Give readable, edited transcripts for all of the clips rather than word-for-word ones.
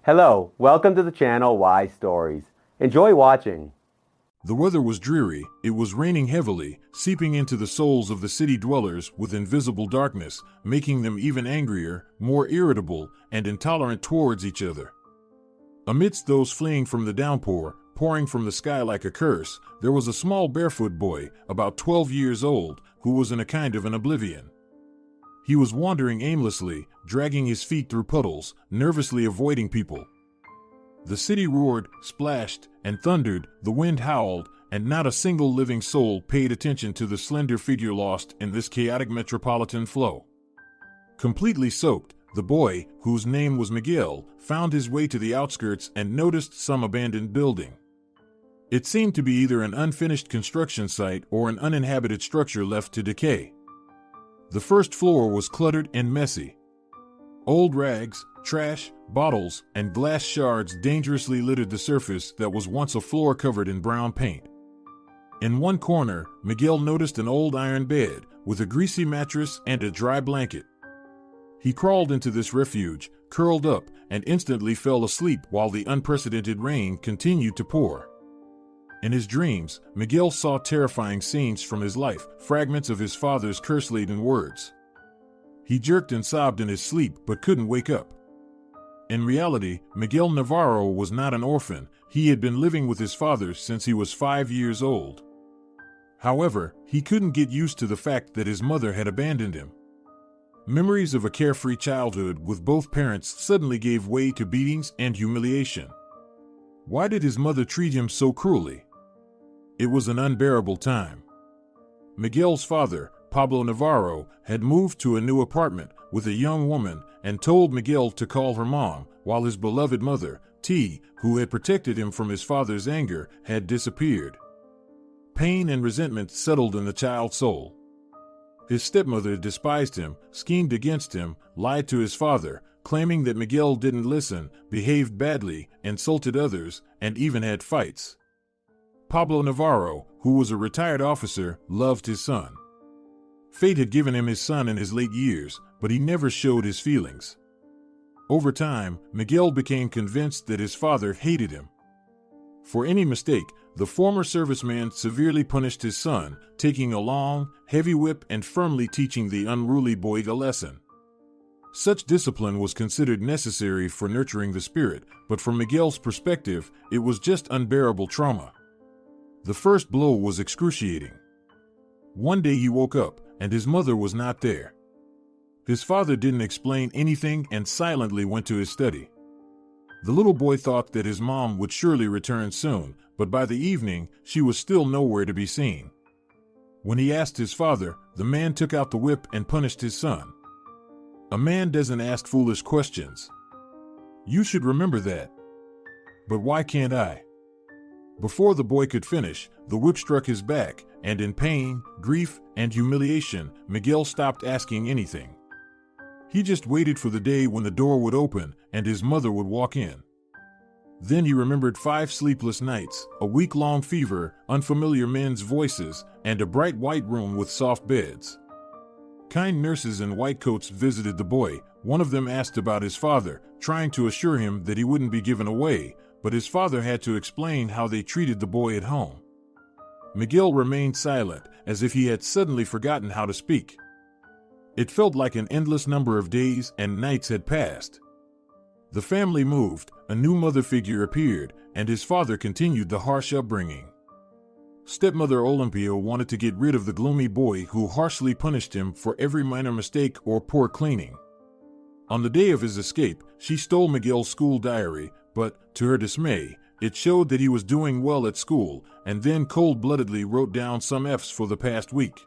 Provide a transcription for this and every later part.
Hello, welcome to the channel Why Stories. Enjoy watching. The weather was dreary, it was raining heavily, seeping into the souls of the city dwellers with invisible darkness, making them even angrier, more irritable, and intolerant towards each other. Amidst those fleeing from the downpour, pouring from the sky like a curse, there was a small barefoot boy, about 12 years old, who was in a kind of an oblivion. He was wandering aimlessly, dragging his feet through puddles, nervously avoiding people. The city roared, splashed, and thundered, the wind howled, and not a single living soul paid attention to the slender figure lost in this chaotic metropolitan flow. Completely soaked, the boy, whose name was Miguel, found his way to the outskirts and noticed some abandoned building. It seemed to be either an unfinished construction site or an uninhabited structure left to decay. The first floor was cluttered and messy. Old rags, trash, bottles, and glass shards dangerously littered the surface that was once a floor covered in brown paint. In one corner, Miguel noticed an old iron bed with a greasy mattress and a dry blanket. He crawled into this refuge, curled up, and instantly fell asleep while the unprecedented rain continued to pour. In his dreams, Miguel saw terrifying scenes from his life, fragments of his father's curse-laden words. He jerked and sobbed in his sleep but couldn't wake up. In reality, Miguel Navarro was not an orphan. He had been living with his father since he was 5 years old. However, he couldn't get used to the fact that his mother had abandoned him. Memories of a carefree childhood with both parents suddenly gave way to beatings and humiliation. Why did his mother treat him so cruelly? It was an unbearable time. Miguel's father, Pablo Navarro, had moved to a new apartment with a young woman and told Miguel to call her mom, while his beloved mother, T, who had protected him from his father's anger, had disappeared. Pain and resentment settled in the child's soul. His stepmother despised him, schemed against him, lied to his father, claiming that Miguel didn't listen, behaved badly, insulted others, and even had fights. Pablo Navarro, who was a retired officer, loved his son. Fate had given him his son in his late years, but he never showed his feelings. Over time, Miguel became convinced that his father hated him. For any mistake, the former serviceman severely punished his son, taking a long, heavy whip and firmly teaching the unruly boy a lesson. Such discipline was considered necessary for nurturing the spirit, but from Miguel's perspective, it was just unbearable trauma. The first blow was excruciating. One day he woke up, and his mother was not there. His father didn't explain anything and silently went to his study. The little boy thought that his mom would surely return soon, but by the evening, she was still nowhere to be seen. When he asked his father, the man took out the whip and punished his son. A man doesn't ask foolish questions. You should remember that. But why can't I? Before the boy could finish, the whip struck his back, and in pain, grief, and humiliation, Miguel stopped asking anything. He just waited for the day when the door would open and his mother would walk in. Then he remembered 5 sleepless nights, a week-long fever, unfamiliar men's voices, and a bright white room with soft beds. Kind nurses in white coats visited the boy. One of them asked about his father, trying to assure him that he wouldn't be given away, but his father had to explain how they treated the boy at home. Miguel remained silent, as if he had suddenly forgotten how to speak. It felt like an endless number of days and nights had passed. The family moved, a new mother figure appeared, and his father continued the harsh upbringing. Stepmother Olympia wanted to get rid of the gloomy boy who harshly punished him for every minor mistake or poor cleaning. On the day of his escape, she stole Miguel's school diary, but, to her dismay, it showed that he was doing well at school, and then cold-bloodedly wrote down some F's for the past week.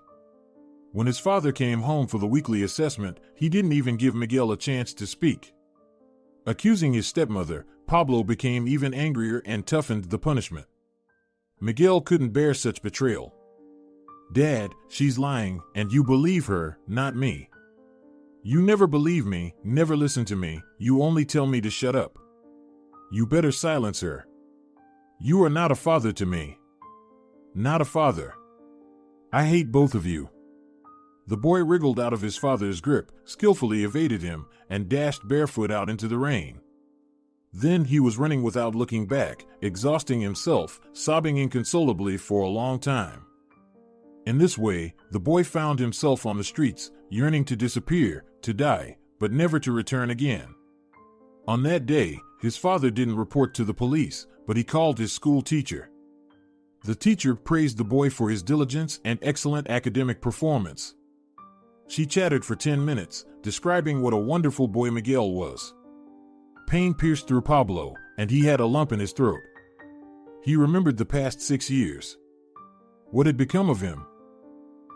When his father came home for the weekly assessment, he didn't even give Miguel a chance to speak. Accusing his stepmother, Pablo became even angrier and toughened the punishment. Miguel couldn't bear such betrayal. "Dad, she's lying, and you believe her, not me. You never believe me, never listen to me, you only tell me to shut up. You better silence her. You are not a father to me. Not a father. I hate both of you." The boy wriggled out of his father's grip, skillfully evaded him, and dashed barefoot out into the rain. Then he was running without looking back, exhausting himself, sobbing inconsolably for a long time. In this way, the boy found himself on the streets, yearning to disappear, to die, but never to return again. On that day, his father didn't report to the police, but he called his school teacher. The teacher praised the boy for his diligence and excellent academic performance. She chatted for 10 minutes, describing what a wonderful boy Miguel was. Pain pierced through Pablo, and he had a lump in his throat. He remembered the past 6 years. What had become of him?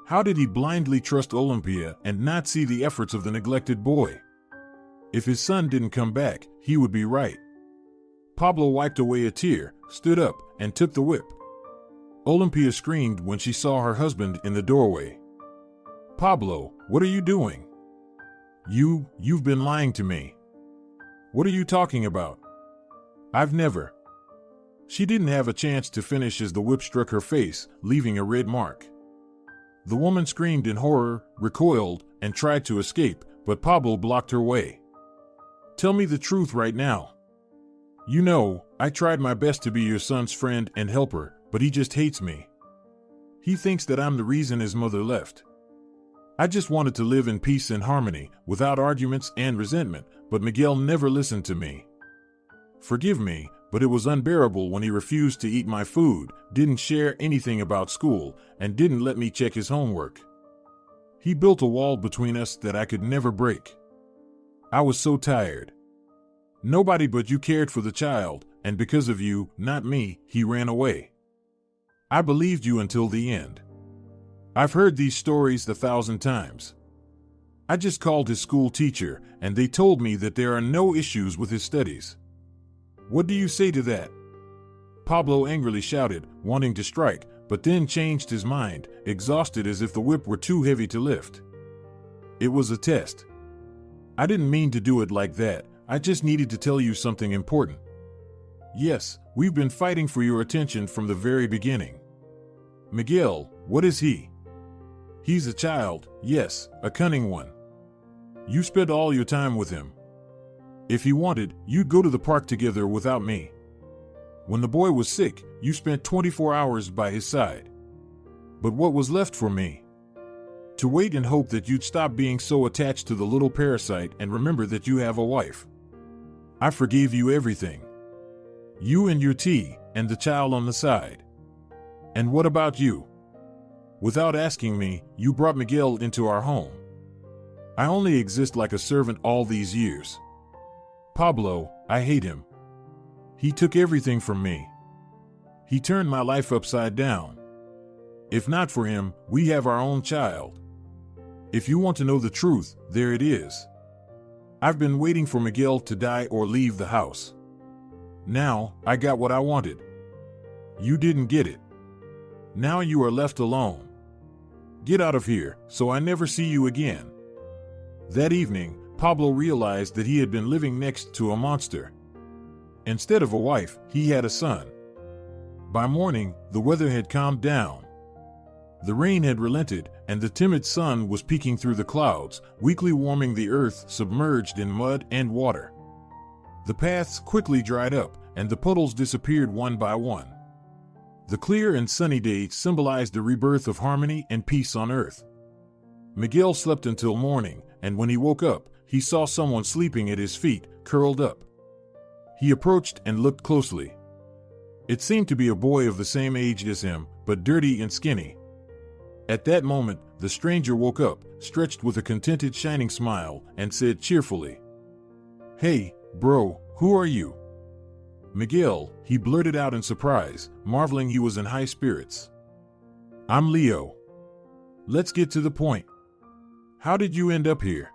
How did he blindly trust Olympia and not see the efforts of the neglected boy? If his son didn't come back, he would be right. Pablo wiped away a tear, stood up, and took the whip. Olympia screamed when she saw her husband in the doorway. "Pablo, what are you doing? You've been lying to me." "What are you talking about?" "I've never." She didn't have a chance to finish as the whip struck her face, leaving a red mark. The woman screamed in horror, recoiled, and tried to escape, but Pablo blocked her way. "Tell me the truth right now. You know, I tried my best to be your son's friend and helper, but he just hates me. He thinks that I'm the reason his mother left. I just wanted to live in peace and harmony, without arguments and resentment, but Miguel never listened to me. Forgive me, but it was unbearable when he refused to eat my food, didn't share anything about school, and didn't let me check his homework. He built a wall between us that I could never break. I was so tired. Nobody but you cared for the child, and because of you, not me, he ran away. I believed you until the end. I've heard these stories 1,000 times. I just called his school teacher, and they told me that there are no issues with his studies. What do you say to that?" Pablo angrily shouted, wanting to strike, but then changed his mind, exhausted as if the whip were too heavy to lift. "It was a test. I didn't mean to do it like that. I just needed to tell you something important. Yes, we've been fighting for your attention from the very beginning. Miguel, what is he? He's a child, yes, a cunning one. You spent all your time with him. If he wanted, you'd go to the park together without me. When the boy was sick, you spent 24 hours by his side. But what was left for me? To wait and hope that you'd stop being so attached to the little parasite and remember that you have a wife. I forgave you everything. You and your tea, and the child on the side. And what about you? Without asking me, you brought Miguel into our home. I only exist like a servant all these years. Pablo, I hate him. He took everything from me. He turned my life upside down. If not for him, we have our own child. If you want to know the truth, there it is. I've been waiting for Miguel to die or leave the house. Now, I got what I wanted. You didn't get it. Now you are left alone. Get out of here, so I never see you again." That evening, Pablo realized that he had been living next to a monster. Instead of a wife, he had a son. By morning, the weather had calmed down. The rain had relented, and the timid sun was peeking through the clouds, weakly warming the earth submerged in mud and water. The paths quickly dried up, and the puddles disappeared one by one. The clear and sunny day symbolized the rebirth of harmony and peace on earth. Miguel slept until morning, and when he woke up, he saw someone sleeping at his feet, curled up. He approached and looked closely. It seemed to be a boy of the same age as him, but dirty and skinny. At that moment, the stranger woke up, stretched with a contented shining smile, and said cheerfully, "Hey, bro, who are you?" "Miguel," he blurted out in surprise, marveling he was in high spirits. "I'm Leo. Let's get to the point. How did you end up here?"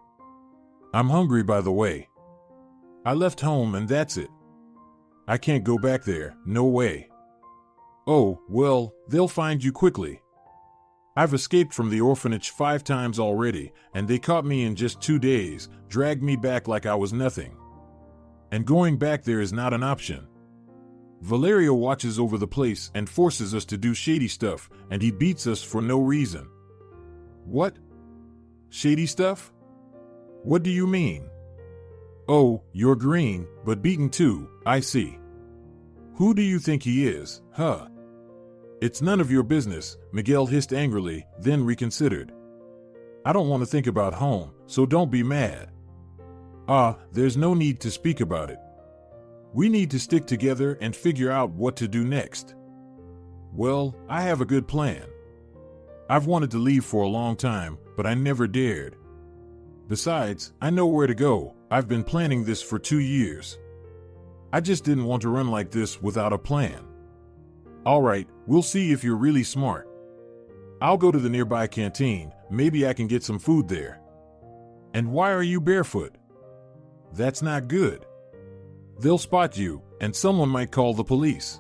"I'm hungry, by the way. I left home and that's it. I can't go back there, no way." "Oh, well, they'll find you quickly. I've escaped from the orphanage 5 times already, and they caught me in just 2 days, dragged me back like I was nothing. And going back there is not an option. Valerio watches over the place and forces us to do shady stuff, and he beats us for no reason." "What? Shady stuff? What do you mean?" Oh, you're green, but beaten too, I see. Who do you think he is, huh? It's none of your business, Miguel hissed angrily, then reconsidered. I don't want to think about home, so don't be mad. There's no need to speak about it. We need to stick together and figure out what to do next. Well, I have a good plan. I've wanted to leave for a long time, but I never dared. Besides, I know where to go. I've been planning this for 2 years. I just didn't want to run like this without a plan. All right, we'll see if you're really smart. I'll go to the nearby canteen. Maybe I can get some food there. And why are you barefoot? That's not good. They'll spot you, and someone might call the police.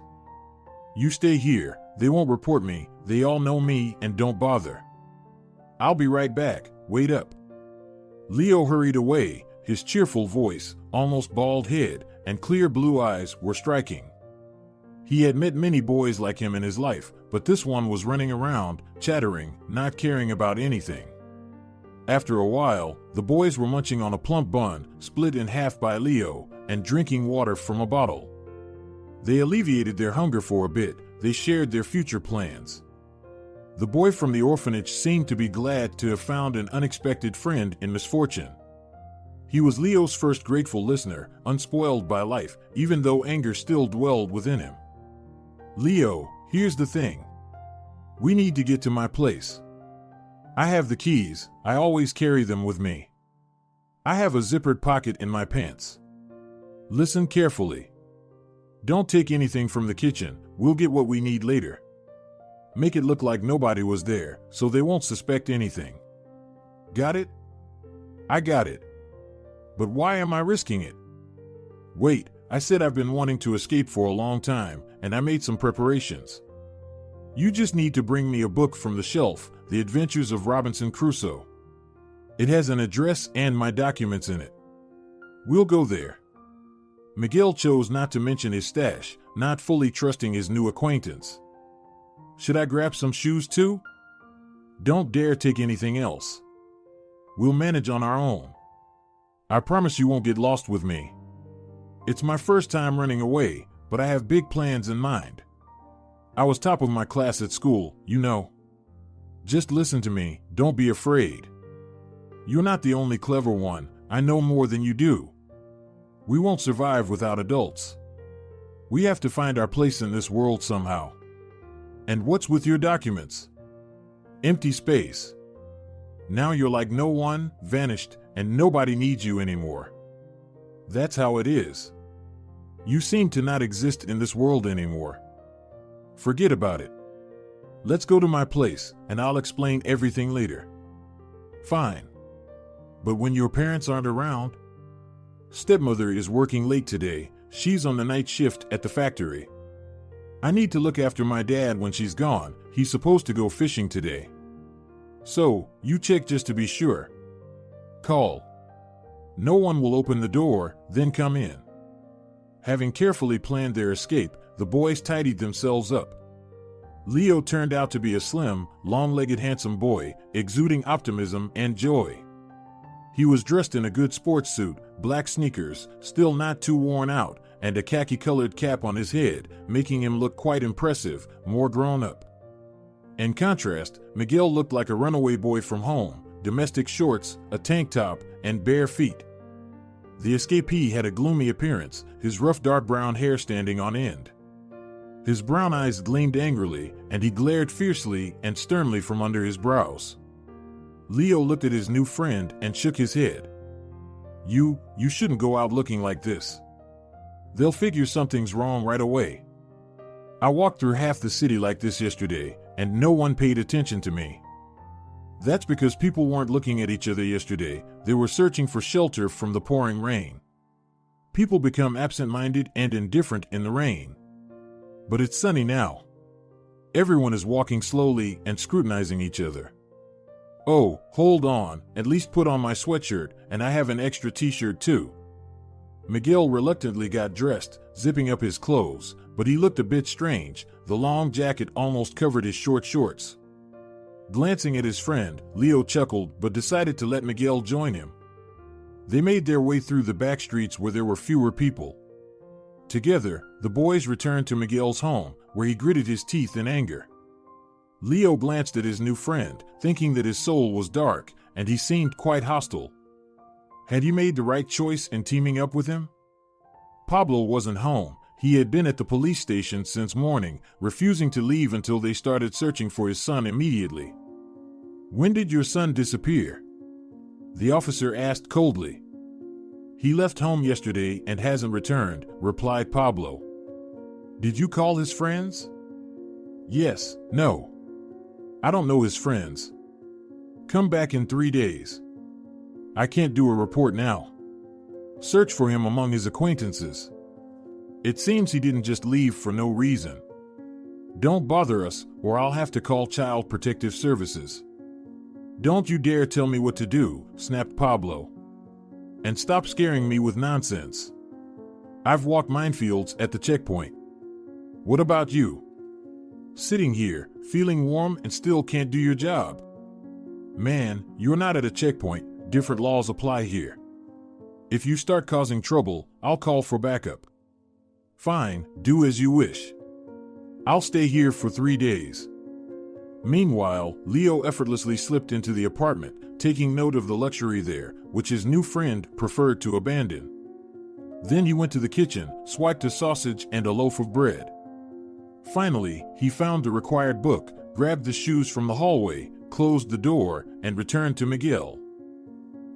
You stay here. They won't report me. They all know me and don't bother. I'll be right back. Wait up. Leo hurried away. His cheerful voice, almost bald head, and clear blue eyes were striking. He had met many boys like him in his life, but this one was running around, chattering, not caring about anything. After a while, the boys were munching on a plump bun, split in half by Leo, and drinking water from a bottle. They alleviated their hunger for a bit. They shared their future plans. The boy from the orphanage seemed to be glad to have found an unexpected friend in misfortune. He was Leo's first grateful listener, unspoiled by life, even though anger still dwelled within him. Leo, here's the thing. We need to get to my place. I have the keys. I always carry them with me. I have a zippered pocket in my pants. Listen carefully. Don't take anything from the kitchen. We'll get what we need later. Make it look like nobody was there, so they won't suspect anything. Got it? I got it. But why am I risking it? Wait, I said I've been wanting to escape for a long time, and I made some preparations. You just need to bring me a book from the shelf, The Adventures of Robinson Crusoe. It has an address and my documents in it. We'll go there. Miguel chose not to mention his stash, not fully trusting his new acquaintance. Should I grab some shoes too? Don't dare take anything else. We'll manage on our own. I promise you won't get lost with me. It's my first time running away, but I have big plans in mind. I was top of my class at school, you know. Just listen to me, don't be afraid. You're not the only clever one, I know more than you do. We won't survive without adults. We have to find our place in this world somehow. And what's with your documents? Empty space. Now you're like no one, vanished, and nobody needs you anymore. That's how it is. You seem to not exist in this world anymore. Forget about it. Let's go to my place, and I'll explain everything later. Fine. But when your parents aren't around? Stepmother is working late today. She's on the night shift at the factory. I need to look after my dad when she's gone. He's supposed to go fishing today. So, you check just to be sure. Call. No one will open the door, then come in. Having carefully planned their escape, the boys tidied themselves up. Leo turned out to be a slim, long-legged handsome boy, exuding optimism and joy. He was dressed in a good sports suit, black sneakers, still not too worn out, and a khaki-colored cap on his head, making him look quite impressive, more grown up. In contrast, Miguel looked like a runaway boy from home, domestic shorts, a tank top, and bare feet. The escapee had a gloomy appearance, his rough dark brown hair standing on end. His brown eyes gleamed angrily, and he glared fiercely and sternly from under his brows. Leo looked at his new friend and shook his head. You shouldn't go out looking like this. They'll figure something's wrong right away. I walked through half the city like this yesterday, and no one paid attention to me. That's because people weren't looking at each other yesterday. They were searching for shelter from the pouring rain. People become absent-minded and indifferent in the rain. But it's sunny now. Everyone is walking slowly and scrutinizing each other. Oh, hold on, at least put on my sweatshirt, and I have an extra t-shirt too. Miguel reluctantly got dressed, zipping up his clothes, but he looked a bit strange. The long jacket almost covered his short shorts. Glancing at his friend, Leo chuckled but decided to let Miguel join him. They made their way through the back streets where there were fewer people. Together, the boys returned to Miguel's home, where he gritted his teeth in anger. Leo glanced at his new friend, thinking that his soul was dark, and he seemed quite hostile. Had he made the right choice in teaming up with him? Pablo wasn't home. He had been at the police station since morning, refusing to leave until they started searching for his son immediately. "When did your son disappear?" the officer asked coldly. "He left home yesterday and hasn't returned," replied Pablo. "Did you call his friends?" "Yes, no. I don't know his friends. Come back in 3 days. I can't do a report now. Search for him among his acquaintances. It seems he didn't just leave for no reason. Don't bother us, or I'll have to call Child Protective Services." "Don't you dare tell me what to do," snapped Pablo. "And stop scaring me with nonsense. I've walked minefields at the checkpoint. What about you? Sitting here, feeling warm and still can't do your job. Man, you're not at a checkpoint, different laws apply here. If you start causing trouble, I'll call for backup." "Fine, do as you wish. I'll stay here for 3 days. Meanwhile, Leo effortlessly slipped into the apartment, taking note of the luxury there, which his new friend preferred to abandon. Then he went to the kitchen, swiped a sausage and a loaf of bread. Finally, he found the required book, grabbed the shoes from the hallway, closed the door, and returned to Miguel.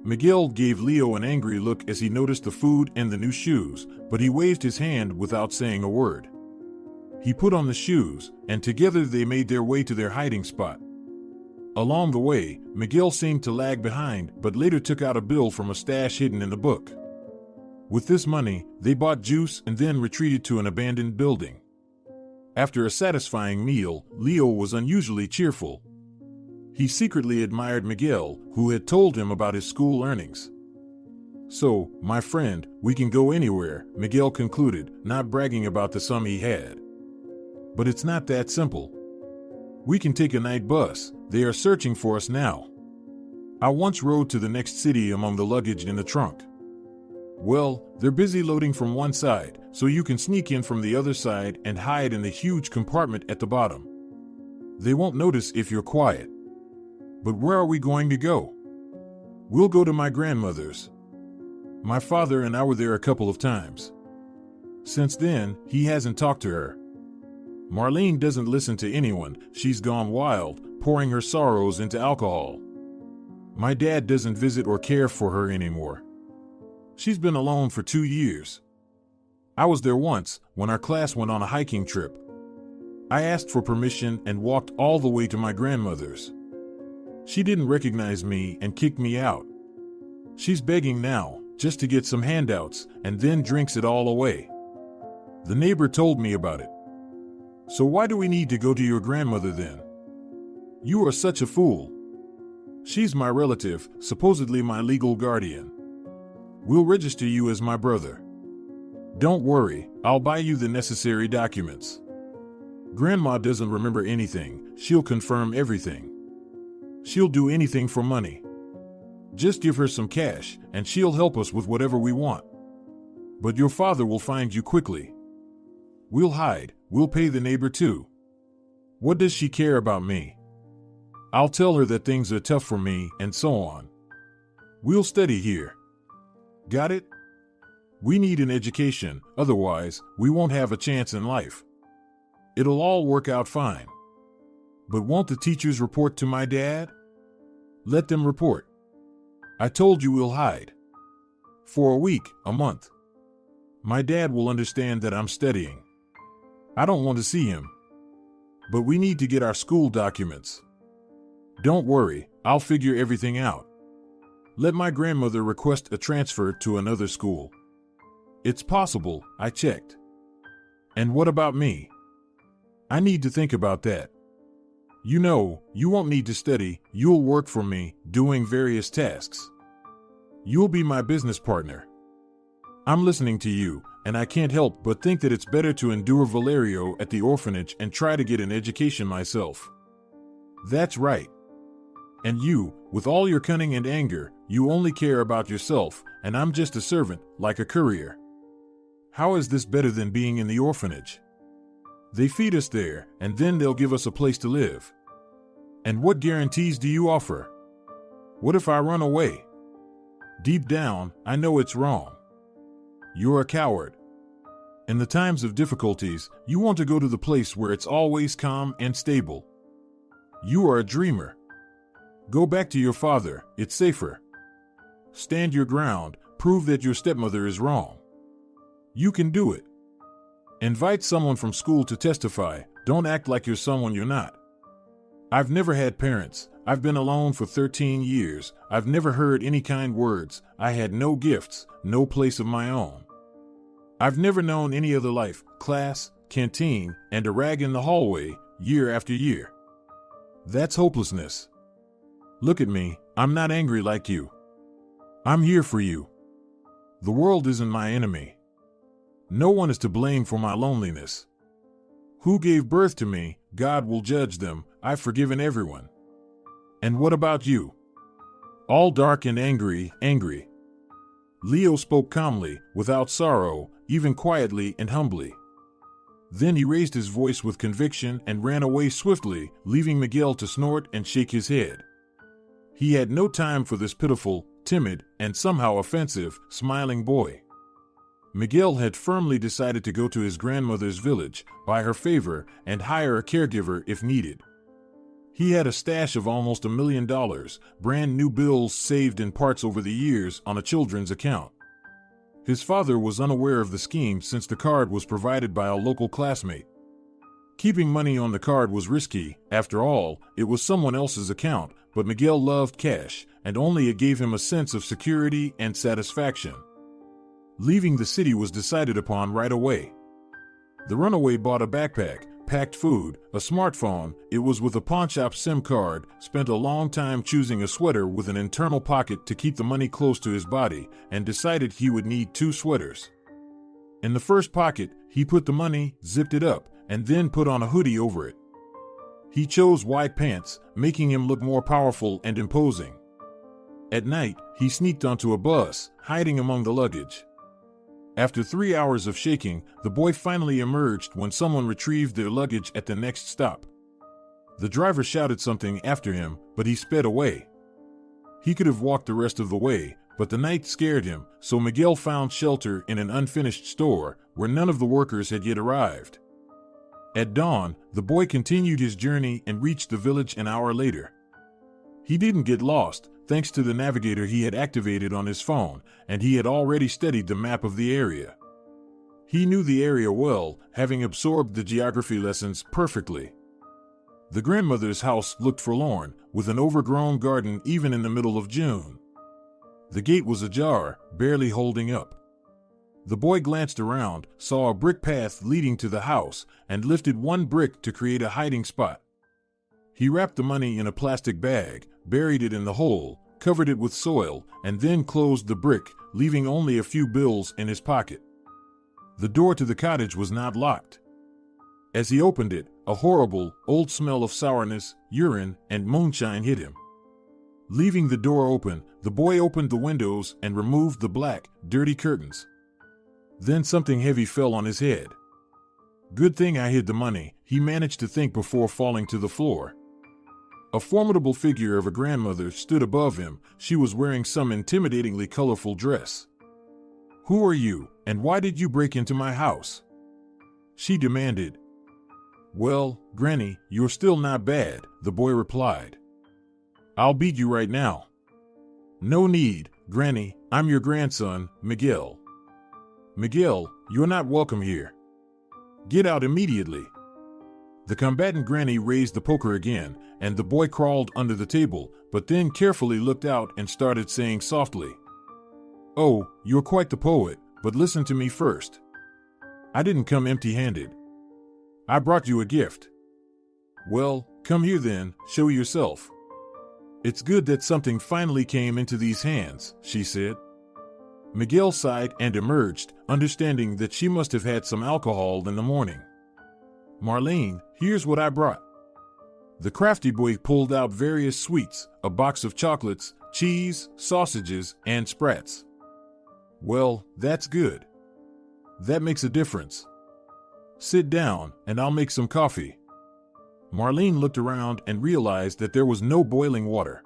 Miguel gave Leo an angry look as he noticed the food and the new shoes, but he waved his hand without saying a word. He put on the shoes, and together they made their way to their hiding spot. Along the way, Miguel seemed to lag behind, but later took out a bill from a stash hidden in the book. With this money, they bought juice and then retreated to an abandoned building. After a satisfying meal, Leo was unusually cheerful. He secretly admired Miguel, who had told him about his school earnings. "So, my friend, we can go anywhere," Miguel concluded, not bragging about the sum he had. "But it's not that simple. We can take a night bus. They are searching for us now. I once rode to the next city among the luggage in the trunk. Well, they're busy loading from one side, so you can sneak in from the other side and hide in the huge compartment at the bottom. They won't notice if you're quiet. But where are we going to go? We'll go to my grandmother's. My father and I were there a couple of times. Since then, he hasn't talked to her. Marlene doesn't listen to anyone. She's gone wild, pouring her sorrows into alcohol. My dad doesn't visit or care for her anymore. She's been alone for 2 years. I was there once, when our class went on a hiking trip. I asked for permission and walked all the way to my grandmother's. She didn't recognize me and kicked me out. She's begging now, just to get some handouts, and then drinks it all away. The neighbor told me about it. So why do we need to go to your grandmother then? You are such a fool. She's my relative, supposedly my legal guardian. We'll register you as my brother. Don't worry, I'll buy you the necessary documents. Grandma doesn't remember anything, she'll confirm everything. She'll do anything for money. Just give her some cash, and she'll help us with whatever we want. But your father will find you quickly. We'll hide, we'll pay the neighbor too. What does she care about me? I'll tell her that things are tough for me, and so on. We'll study here. Got it? We need an education, otherwise, we won't have a chance in life. It'll all work out fine. But won't the teachers report to my dad? Let them report. I told you we'll hide. For a week, a month. My dad will understand that I'm studying. I don't want to see him. But we need to get our school documents. Don't worry, I'll figure everything out. Let my grandmother request a transfer to another school. It's possible, I checked. And what about me? I need to think about that. You know, you won't need to study, you'll work for me, doing various tasks. You'll be my business partner. I'm listening to you, and I can't help but think that it's better to endure Valerio at the orphanage and try to get an education myself. That's right. And you, with all your cunning and anger, you only care about yourself, and I'm just a servant, like a courier. How is this better than being in the orphanage? They feed us there, and then they'll give us a place to live. And what guarantees do you offer? What if I run away? Deep down, I know it's wrong. You're a coward. In the times of difficulties, you want to go to the place where it's always calm and stable. You are a dreamer. Go back to your father, it's safer. Stand your ground, prove that your stepmother is wrong. You can do it. Invite someone from school to testify, don't act like you're someone you're not. I've never had parents, I've been alone for 13 years, I've never heard any kind words, I had no gifts, no place of my own. I've never known any other life, class, canteen, and a rag in the hallway, year after year. That's hopelessness. Look at me, I'm not angry like you. I'm here for you. The world isn't my enemy. No one is to blame for my loneliness. Who gave birth to me, God will judge them, I've forgiven everyone. And what about you? All dark and angry. Leo spoke calmly, without sorrow, even quietly and humbly. Then he raised his voice with conviction and ran away swiftly, leaving Miguel to snort and shake his head. He had no time for this pitiful, timid, and somehow offensive, smiling boy. Miguel had firmly decided to go to his grandmother's village, buy her favor, and hire a caregiver if needed. He had a stash of almost $1 million, brand new bills saved in parts over the years on a children's account. His father was unaware of the scheme since the card was provided by a local classmate. Keeping money on the card was risky, after all, it was someone else's account, but Miguel loved cash, and only it gave him a sense of security and satisfaction. Leaving the city was decided upon right away. The runaway bought a backpack, packed food, a smartphone, it was with a pawnshop SIM card, spent a long time choosing a sweater with an internal pocket to keep the money close to his body, and decided he would need 2 sweaters. In the first pocket, he put the money, zipped it up, and then put on a hoodie over it. He chose white pants, making him look more powerful and imposing. At night, he sneaked onto a bus, hiding among the luggage. After 3 hours of shaking, the boy finally emerged when someone retrieved their luggage at the next stop. The driver shouted something after him, but he sped away. He could have walked the rest of the way, but the night scared him, so Miguel found shelter in an unfinished store where none of the workers had yet arrived. At dawn, the boy continued his journey and reached the village an hour later. He didn't get lost, thanks to the navigator he had activated on his phone, and he had already studied the map of the area. He knew the area well, having absorbed the geography lessons perfectly. The grandmother's house looked forlorn, with an overgrown garden even in the middle of June. The gate was ajar, barely holding up. The boy glanced around, saw a brick path leading to the house, and lifted one brick to create a hiding spot. He wrapped the money in a plastic bag, buried it in the hole, covered it with soil, and then closed the brick, leaving only a few bills in his pocket. The door to the cottage was not locked. As he opened it, a horrible, old smell of sourness, urine, and moonshine hit him. Leaving the door open, the boy opened the windows and removed the black, dirty curtains. Then something heavy fell on his head. Good thing I hid the money, he managed to think before falling to the floor. A formidable figure of a grandmother stood above him. She was wearing some intimidatingly colorful dress. "Who are you, and why did you break into my house?" she demanded. "Well, Granny, you're still not bad," the boy replied. "I'll beat you right now." "No need, Granny, I'm your grandson, Miguel." "Miguel, you're not welcome here. Get out immediately." The combatant Granny raised the poker again, and the boy crawled under the table, but then carefully looked out and started saying softly, "Oh, you're quite the poet, but listen to me first. I didn't come empty-handed. I brought you a gift." "Well, come here then, show yourself." "It's good that something finally came into these hands," she said. Miguel sighed and emerged, understanding that she must have had some alcohol in the morning. "Marlene, here's what I brought." The crafty boy pulled out various sweets, a box of chocolates, cheese, sausages, and sprats. Well, that's good. That makes a difference. Sit down, and I'll make some coffee. Marlene looked around and realized that there was no boiling water.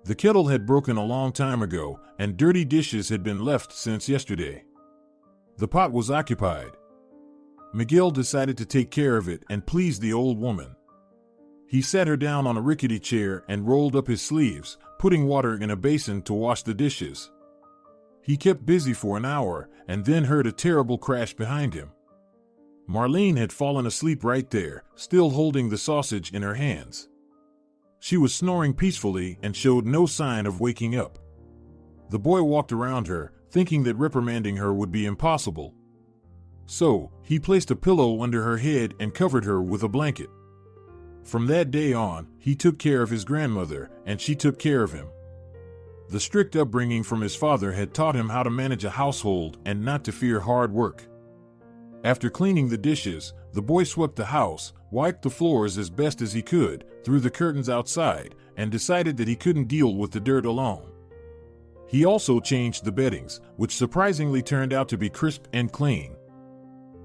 The kettle had broken a long time ago, and dirty dishes had been left since yesterday. The pot was occupied. Miguel decided to take care of it and please the old woman. He sat her down on a rickety chair and rolled up his sleeves, putting water in a basin to wash the dishes. He kept busy for an hour and then heard a terrible crash behind him. Marlene had fallen asleep right there, still holding the sausage in her hands. She was snoring peacefully and showed no sign of waking up. The boy walked around her, thinking that reprimanding her would be impossible. So, he placed a pillow under her head and covered her with a blanket. From that day on, he took care of his grandmother, and she took care of him. The strict upbringing from his father had taught him how to manage a household and not to fear hard work. After cleaning the dishes, the boy swept the house, wiped the floors as best as he could, threw the curtains outside, and decided that he couldn't deal with the dirt alone. He also changed the beddings, which surprisingly turned out to be crisp and clean.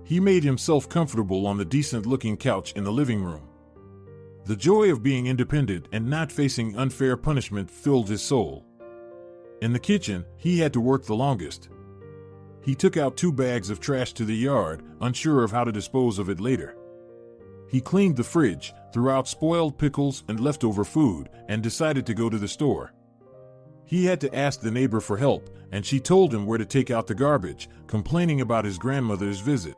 He made himself comfortable on the decent-looking couch in the living room. The joy of being independent and not facing unfair punishment filled his soul. In the kitchen, he had to work the longest. He took out 2 bags of trash to the yard, unsure of how to dispose of it later. He cleaned the fridge, threw out spoiled pickles and leftover food, and decided to go to the store. He had to ask the neighbor for help, and she told him where to take out the garbage, complaining about his grandmother's visit.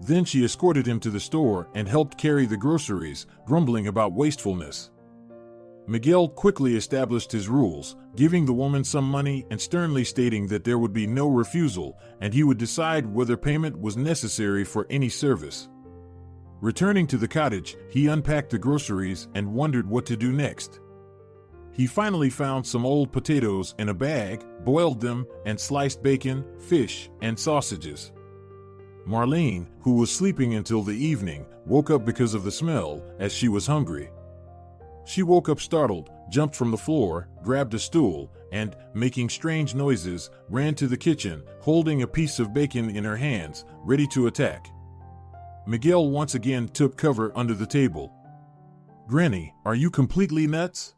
Then she escorted him to the store and helped carry the groceries, grumbling about wastefulness. Miguel quickly established his rules, giving the woman some money and sternly stating that there would be no refusal, and he would decide whether payment was necessary for any service. Returning to the cottage, he unpacked the groceries and wondered what to do next. He finally found some old potatoes in a bag, boiled them, and sliced bacon, fish, and sausages. Marlene, who was sleeping until the evening, woke up because of the smell, as she was hungry. She woke up startled, jumped from the floor, grabbed a stool, and, making strange noises, ran to the kitchen, holding a piece of bacon in her hands, ready to attack. Miguel once again took cover under the table. "Granny, are you completely nuts?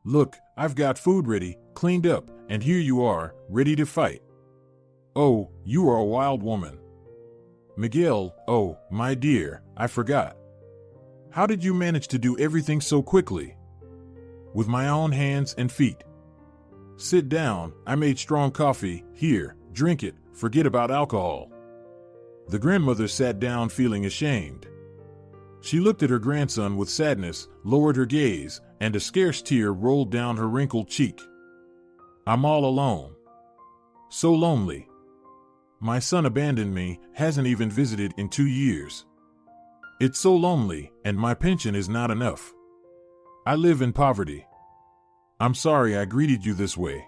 Look, I've got food ready, cleaned up, and here you are, ready to fight. Oh, you are a wild woman." "Miguel, oh, my dear, I forgot. How did you manage to do everything so quickly?" "With my own hands and feet. Sit down, I made strong coffee, here, drink it, forget about alcohol." The grandmother sat down feeling ashamed. She looked at her grandson with sadness, lowered her gaze, and a scarce tear rolled down her wrinkled cheek. "I'm all alone. So lonely. My son abandoned me, hasn't even visited in 2 years. It's so lonely, and my pension is not enough. I live in poverty. I'm sorry I greeted you this way."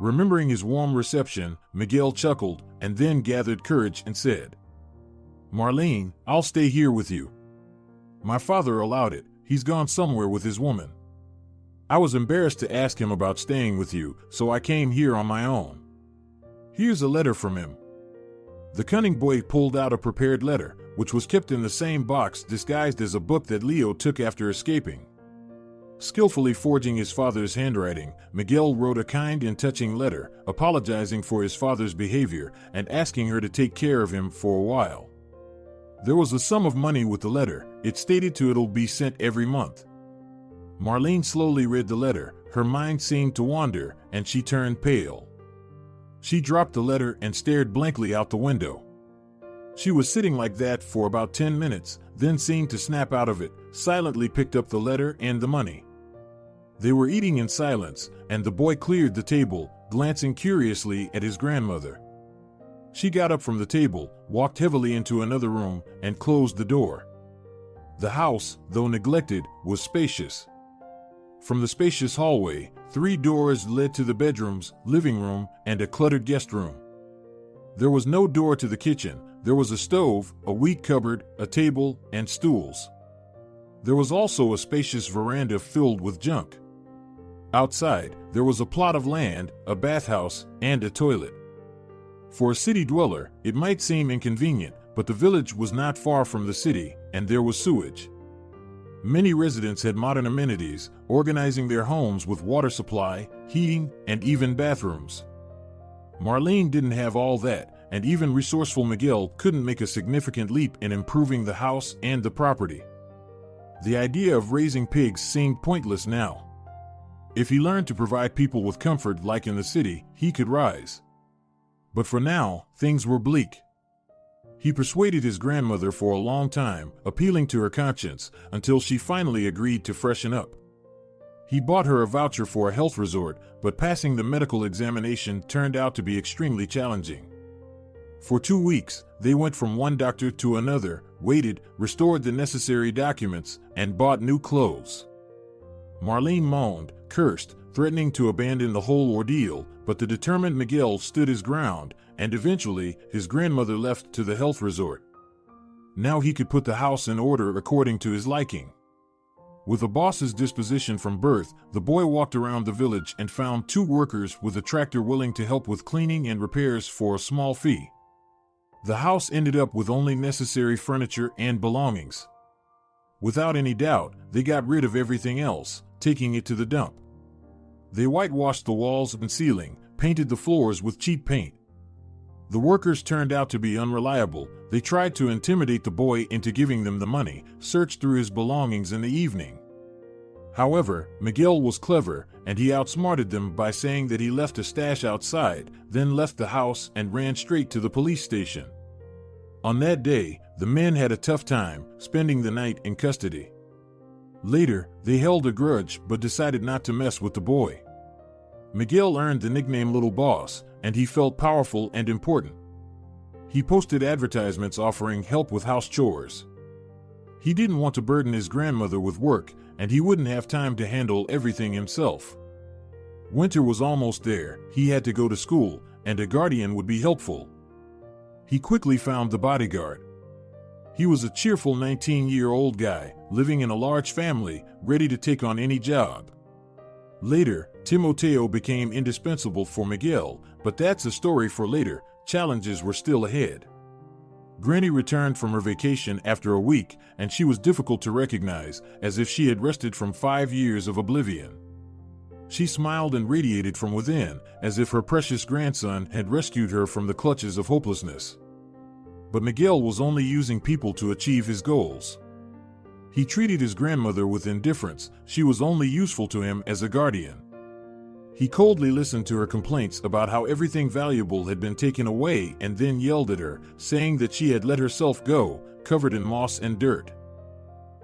Remembering his warm reception, Miguel chuckled and then gathered courage and said, "Marlene, I'll stay here with you. My father allowed it, he's gone somewhere with his woman. I was embarrassed to ask him about staying with you, so I came here on my own. Here's a letter from him." The cunning boy pulled out a prepared letter, which was kept in the same box disguised as a book that Leo took after escaping. Skillfully forging his father's handwriting, Miguel wrote a kind and touching letter, apologizing for his father's behavior and asking her to take care of him for a while. There was a sum of money with the letter. It stated to it'll be sent every month. Marlene slowly read the letter. Her mind seemed to wander, and she turned pale. She dropped the letter and stared blankly out the window. She was sitting like that for about 10 minutes, then seemed to snap out of it, silently picked up the letter and the money. They were eating in silence, and the boy cleared the table, glancing curiously at his grandmother. She got up from the table, walked heavily into another room, and closed the door. The house, though neglected, was spacious. From the spacious hallway, 3 doors led to the bedrooms, living room, and a cluttered guest room. There was no door to the kitchen. There was a stove, a wheat cupboard, a table, and stools. There was also a spacious veranda filled with junk. Outside, there was a plot of land, a bathhouse, and a toilet. For a city dweller, it might seem inconvenient, but the village was not far from the city, and there was sewage. Many residents had modern amenities, organizing their homes with water supply, heating, and even bathrooms. Marlene didn't have all that, and even resourceful Miguel couldn't make a significant leap in improving the house and the property. The idea of raising pigs seemed pointless now. If he learned to provide people with comfort like in the city, he could rise. But for now, things were bleak. He persuaded his grandmother for a long time, appealing to her conscience, until she finally agreed to freshen up. He bought her a voucher for a health resort, but passing the medical examination turned out to be extremely challenging. For 2 weeks, they went from one doctor to another, waited, restored the necessary documents, and bought new clothes. Marlene moaned, cursed, threatening to abandon the whole ordeal, but the determined Miguel stood his ground, and eventually, his grandmother left to the health resort. Now he could put the house in order according to his liking. With a boss's disposition from birth, the boy walked around the village and found 2 workers with a tractor willing to help with cleaning and repairs for a small fee. The house ended up with only necessary furniture and belongings. Without any doubt, they got rid of everything else, taking it to the dump. They whitewashed the walls and ceiling, painted the floors with cheap paint. The workers turned out to be unreliable. They tried to intimidate the boy into giving them the money, searched through his belongings in the evening. However, Miguel was clever, and he outsmarted them by saying that he left a stash outside, then left the house and ran straight to the police station. On that day, the men had a tough time, spending the night in custody. Later, they held a grudge but decided not to mess with the boy. Miguel earned the nickname Little Boss, and he felt powerful and important. He posted advertisements offering help with house chores. He didn't want to burden his grandmother with work, and he wouldn't have time to handle everything himself. Winter was almost there, he had to go to school, and a guardian would be helpful. He quickly found the bodyguard. He was a cheerful 19-year-old guy, living in a large family, ready to take on any job. Later, Timoteo became indispensable for Miguel, but that's a story for later. Challenges were still ahead. Granny returned from her vacation after a week, and she was difficult to recognize, as if she had rested from 5 years of oblivion. She smiled and radiated from within, as if her precious grandson had rescued her from the clutches of hopelessness. But Miguel was only using people to achieve his goals. He treated his grandmother with indifference. She was only useful to him as a guardian. He coldly listened to her complaints about how everything valuable had been taken away and then yelled at her, saying that she had let herself go, covered in moss and dirt.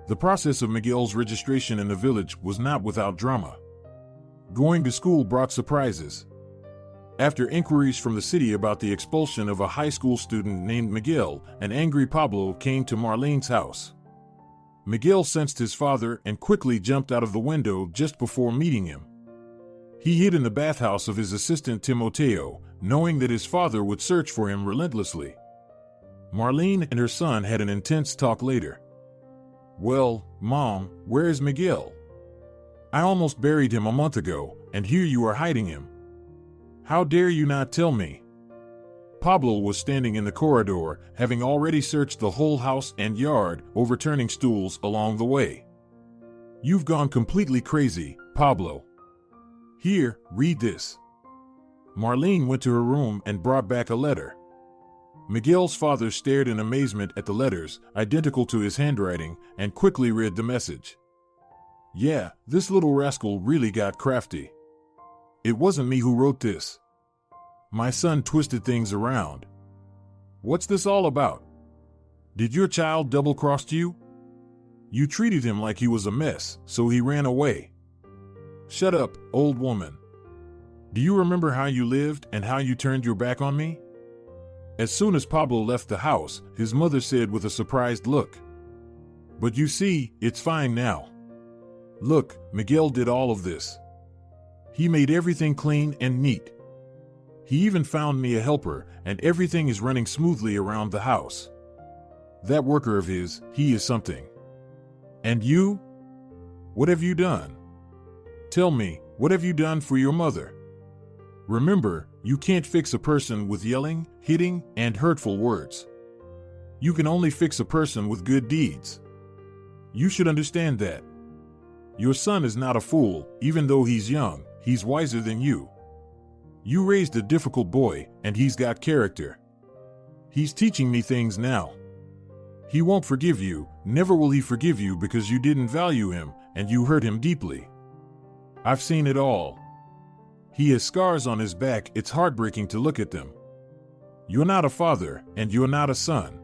The process of Miguel's registration in the village was not without drama. Going to school brought surprises. After inquiries from the city about the expulsion of a high school student named Miguel, an angry Pablo came to Marlene's house. Miguel sensed his father and quickly jumped out of the window just before meeting him. He hid in the bathhouse of his assistant Timoteo, knowing that his father would search for him relentlessly. Marlene and her son had an intense talk later. "Well, Mom, where is Miguel? I almost buried him a month ago, and here you are hiding him. How dare you not tell me?" Pablo was standing in the corridor, having already searched the whole house and yard, overturning stools along the way. "You've gone completely crazy, Pablo. Here, read this." Marlene went to her room and brought back a letter. Miguel's father stared in amazement at the letters, identical to his handwriting, and quickly read the message. "Yeah, this little rascal really got crafty. It wasn't me who wrote this. My son twisted things around. What's this all about? Did your child double-cross you? You treated him like he was a mess, so he ran away. Shut up, old woman. Do you remember how you lived and how you turned your back on me?" As soon as Pablo left the house, his mother said with a surprised look, "But you see, it's fine now. Look, Miguel did all of this. He made everything clean and neat. He even found me a helper, and everything is running smoothly around the house. That worker of his, he is something. And you? What have you done? Tell me, what have you done for your mother? Remember, you can't fix a person with yelling, hitting, and hurtful words. You can only fix a person with good deeds. You should understand that. Your son is not a fool, even though he's young, he's wiser than you. You raised a difficult boy, and he's got character. He's teaching me things now. He won't forgive you, never will he forgive you because you didn't value him, and you hurt him deeply. I've seen it all. He has scars on his back, it's heartbreaking to look at them. You're not a father, and you're not a son.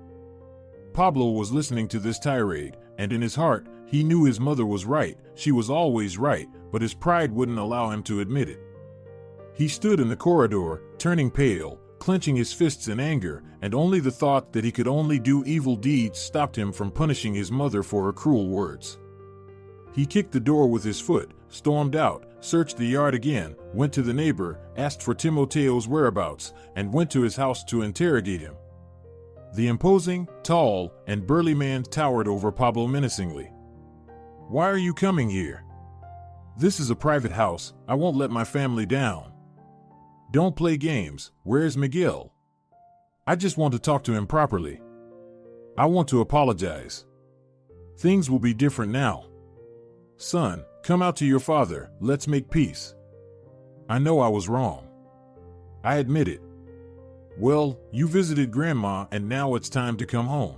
Pablo was listening to this tirade, and in his heart, he knew his mother was right, she was always right, but his pride wouldn't allow him to admit it. He stood in the corridor, turning pale, clenching his fists in anger, and only the thought that he could only do evil deeds stopped him from punishing his mother for her cruel words. He kicked the door with his foot, stormed out, searched the yard again, went to the neighbor, asked for Timoteo's whereabouts, and went to his house to interrogate him. The imposing, tall, and burly man towered over Pablo menacingly. "Why are you coming here? This is a private house, I won't let my family down. Don't play games, where's Miguel? I just want to talk to him properly. I want to apologize. Things will be different now. Son, come out to your father, let's make peace. I know I was wrong. I admit it. Well, you visited Grandma and now it's time to come home."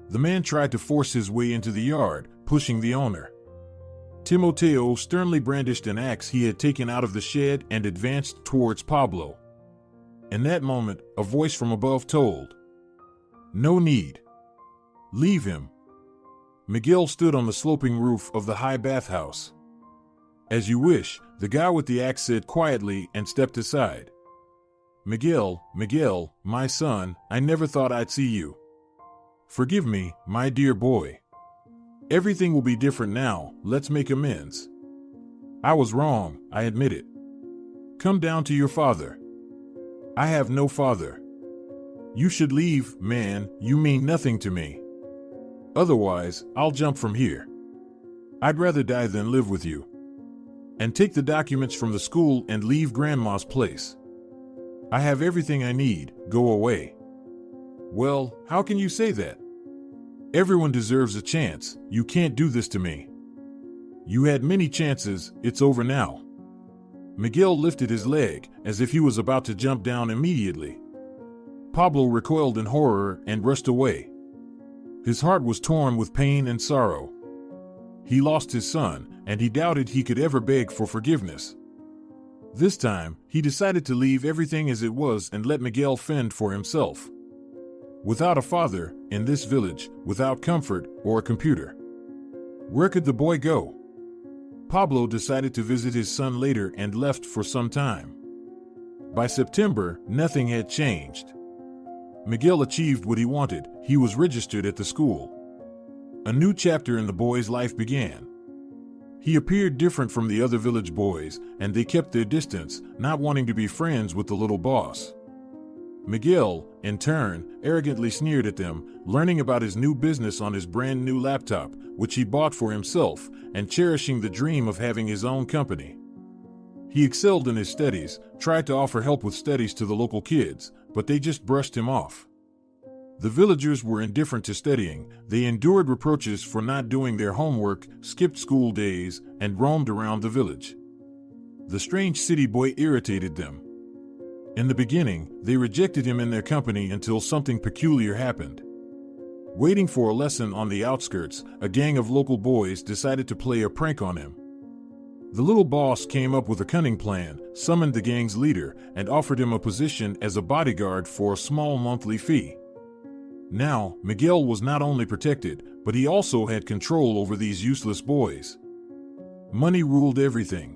The man tried to force his way into the yard, pushing the owner. Timoteo sternly brandished an axe he had taken out of the shed and advanced towards Pablo. In that moment, a voice from above told, "No need. Leave him." Miguel stood on the sloping roof of the high bathhouse. "As you wish," the guy with the axe said quietly and stepped aside. Miguel, my son, I never thought I'd see you. Forgive me, my dear boy. Everything will be different now, let's make amends. I was wrong, I admit it. Come down to your father." "I have no father." "You should leave, man, you mean nothing to me. Otherwise, I'll jump from here. I'd rather die than live with you. And take the documents from the school and leave Grandma's place. I have everything I need, go away." "Well, how can you say that? Everyone deserves a chance, you can't do this to me. You had many chances, it's over now." Miguel lifted his leg, as if he was about to jump down immediately. Pablo recoiled in horror and rushed away. His heart was torn with pain and sorrow. He lost his son, and he doubted he could ever beg for forgiveness. This time, he decided to leave everything as it was and let Miguel fend for himself. Without a father, in this village, without comfort or a computer. Where could the boy go? Pablo decided to visit his son later and left for some time. By September, nothing had changed. Miguel achieved what he wanted, he was registered at the school. A new chapter in the boy's life began. He appeared different from the other village boys, and they kept their distance, not wanting to be friends with the little boss. Miguel, in turn, arrogantly sneered at them, learning about his new business on his brand new laptop, which he bought for himself, and cherishing the dream of having his own company. He excelled in his studies, tried to offer help with studies to the local kids, but they just brushed him off. The villagers were indifferent to studying, they endured reproaches for not doing their homework, skipped school days, and roamed around the village. The strange city boy irritated them. In the beginning, they rejected him in their company until something peculiar happened. Waiting for a lesson on the outskirts, a gang of local boys decided to play a prank on him. The little boss came up with a cunning plan, summoned the gang's leader, and offered him a position as a bodyguard for a small monthly fee. Now, Miguel was not only protected, but he also had control over these useless boys. Money ruled everything.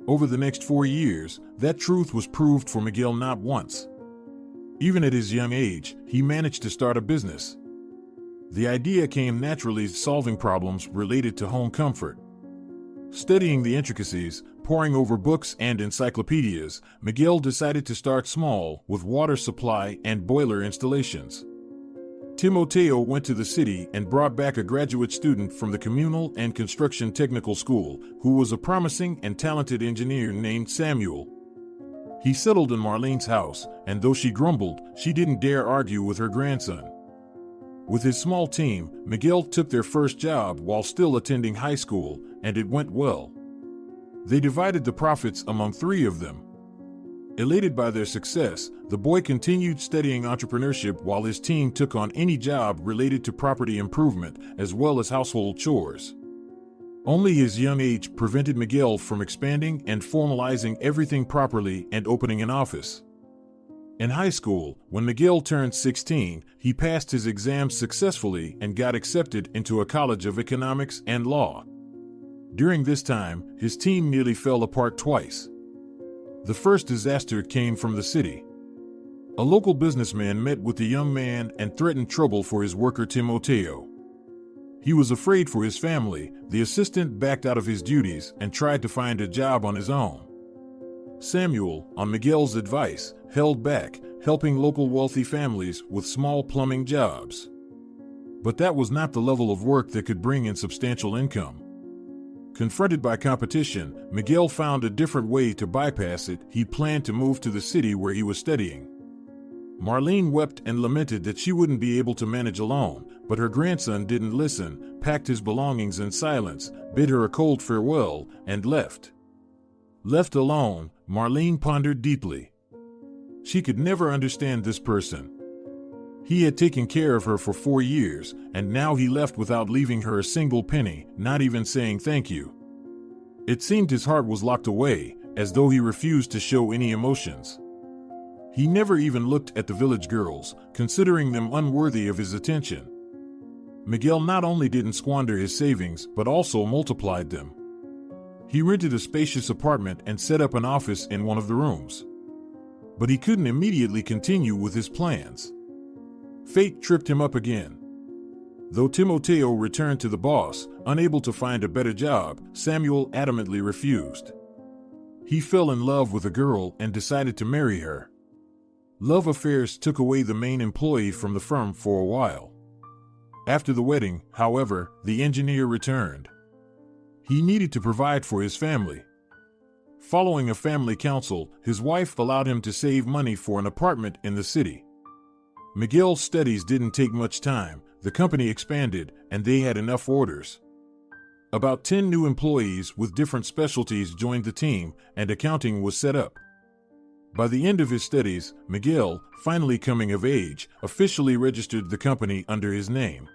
Over the next 4 years, that truth was proved for Miguel not once. Even at his young age, he managed to start a business. The idea came naturally, solving problems related to home comfort. Studying the intricacies, poring over books and encyclopedias, Miguel decided to start small, with water supply and boiler installations. Timoteo went to the city and brought back a graduate student from the Communal and Construction Technical School who was a promising and talented engineer named Samuel. He settled in Marlene's house, and though she grumbled, she didn't dare argue with her grandson. With his small team, Miguel took their first job while still attending high school, and it went well. They divided the profits among three of them. Elated by their success, the boy continued studying entrepreneurship while his team took on any job related to property improvement as well as household chores. Only his young age prevented Miguel from expanding and formalizing everything properly and opening an office. In high school, when Miguel turned 16, he passed his exams successfully and got accepted into a college of economics and law. During this time, his team nearly fell apart twice. The first disaster came from the city. A local businessman met with the young man and threatened trouble for his worker Timoteo. He was afraid for his family. The assistant backed out of his duties and tried to find a job on his own. Samuel, on Miguel's advice, held back, helping local wealthy families with small plumbing jobs. But that was not the level of work that could bring in substantial income. Confronted by competition, Miguel found a different way to bypass it. He planned to move to the city where he was studying. Marlene wept and lamented that she wouldn't be able to manage alone, but her grandson didn't listen, packed his belongings in silence, bid her a cold farewell, and left. Left alone, Marlene pondered deeply. She could never understand this person. He had taken care of her for 4 years, and now he left without leaving her a single penny, not even saying thank you. It seemed his heart was locked away, as though he refused to show any emotions. He never even looked at the village girls, considering them unworthy of his attention. Miguel not only didn't squander his savings, but also multiplied them. He rented a spacious apartment and set up an office in one of the rooms. But he couldn't immediately continue with his plans. Fate tripped him up again. Though Timoteo returned to the boss, unable to find a better job, Samuel adamantly refused. He fell in love with a girl and decided to marry her. Love affairs took away the main employee from the firm for a while. After the wedding, however, the engineer returned. He needed to provide for his family. Following a family council, his wife allowed him to save money for an apartment in the city. Miguel's studies didn't take much time. The company expanded, and they had enough orders. About 10 new employees with different specialties joined the team, and accounting was set up. By the end of his studies, Miguel, finally coming of age, officially registered the company under his name.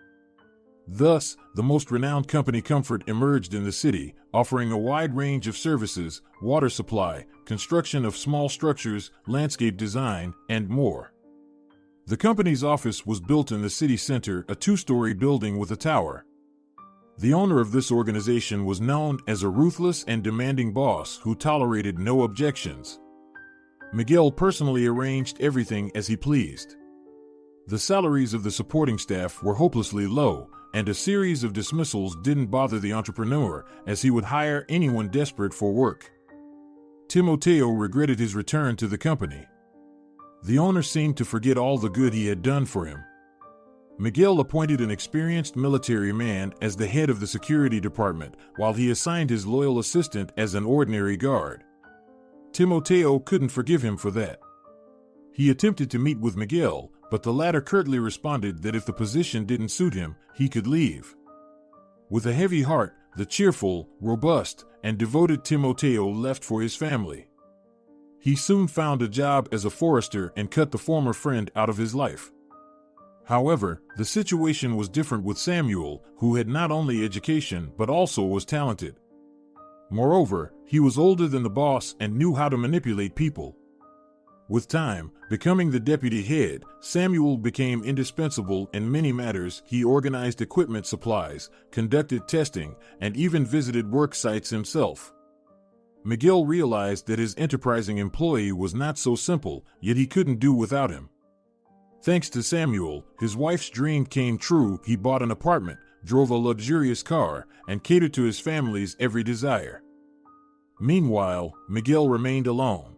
Thus, the most renowned company Comfort emerged in the city, offering a wide range of services: water supply, construction of small structures, landscape design, and more. The company's office was built in the city center, a 2-story building with a tower. The owner of this organization was known as a ruthless and demanding boss who tolerated no objections. Miguel personally arranged everything as he pleased. The salaries of the supporting staff were hopelessly low, and a series of dismissals didn't bother the entrepreneur, as he would hire anyone desperate for work. Timoteo regretted his return to the company. The owner seemed to forget all the good he had done for him. Miguel appointed an experienced military man as the head of the security department, while he assigned his loyal assistant as an ordinary guard. Timoteo couldn't forgive him for that. He attempted to meet with Miguel, but the latter curtly responded that if the position didn't suit him, he could leave. With a heavy heart, the cheerful, robust, and devoted Timoteo left for his family. He soon found a job as a forester and cut the former friend out of his life. However, the situation was different with Samuel, who had not only education but also was talented. Moreover, he was older than the boss and knew how to manipulate people. With time, becoming the deputy head, Samuel became indispensable in many matters. He organized equipment supplies, conducted testing, and even visited work sites himself. Miguel realized that his enterprising employee was not so simple, yet he couldn't do without him. Thanks to Samuel, his wife's dream came true. He bought an apartment, drove a luxurious car, and catered to his family's every desire. Meanwhile, Miguel remained alone.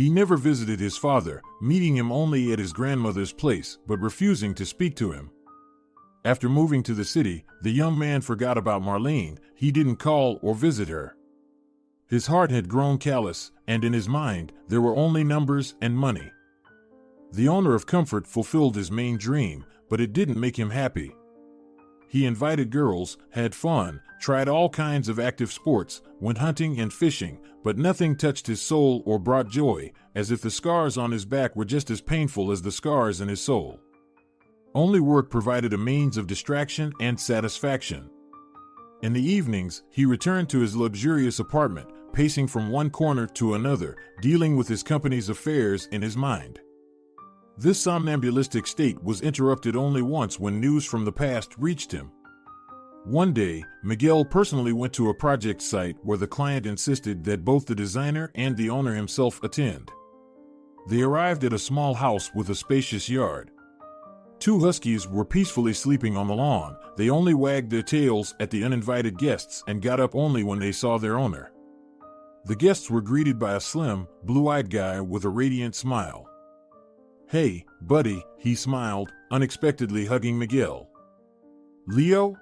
He never visited his father, meeting him only at his grandmother's place, but refusing to speak to him. After moving to the city, the young man forgot about Marlene. He didn't call or visit her. His heart had grown callous, and in his mind, there were only numbers and money. The owner of comfort fulfilled his main dream, but it didn't make him happy. He invited girls, had fun, tried all kinds of active sports, went hunting and fishing, but nothing touched his soul or brought joy, as if the scars on his back were just as painful as the scars in his soul. Only work provided a means of distraction and satisfaction. In the evenings, he returned to his luxurious apartment, pacing from one corner to another, dealing with his company's affairs in his mind. This somnambulistic state was interrupted only once when news from the past reached him. One day, Miguel personally went to a project site where the client insisted that both the designer and the owner himself attend. They arrived at a small house with a spacious yard. Two huskies were peacefully sleeping on the lawn. They only wagged their tails at the uninvited guests and got up only when they saw their owner. The guests were greeted by a slim, blue-eyed guy with a radiant smile. "Hey, buddy," he smiled, unexpectedly hugging Miguel. "Leo?"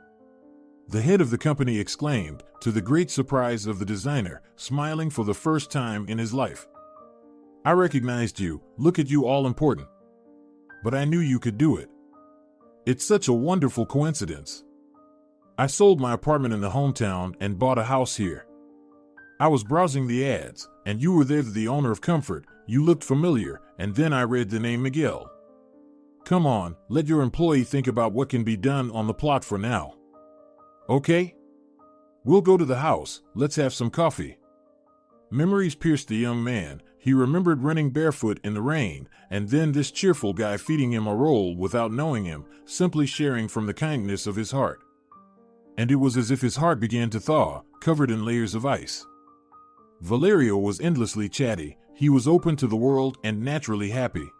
The head of the company exclaimed, to the great surprise of the designer, smiling for the first time in his life. "I recognized you. Look at you, all important. But I knew you could do it. It's such a wonderful coincidence. I sold my apartment in the hometown and bought a house here. I was browsing the ads, and you were there, the owner of comfort. You looked familiar, and then I read the name Miguel. Come on, let your employee think about what can be done on the plot for now. Okay? We'll go to the house. Let's have some coffee." Memories pierced the young man. He remembered running barefoot in the rain, and then this cheerful guy feeding him a roll without knowing him, simply sharing from the kindness of his heart. And it was as if his heart began to thaw, covered in layers of ice. Valerio was endlessly chatty. He was open to the world and naturally happy.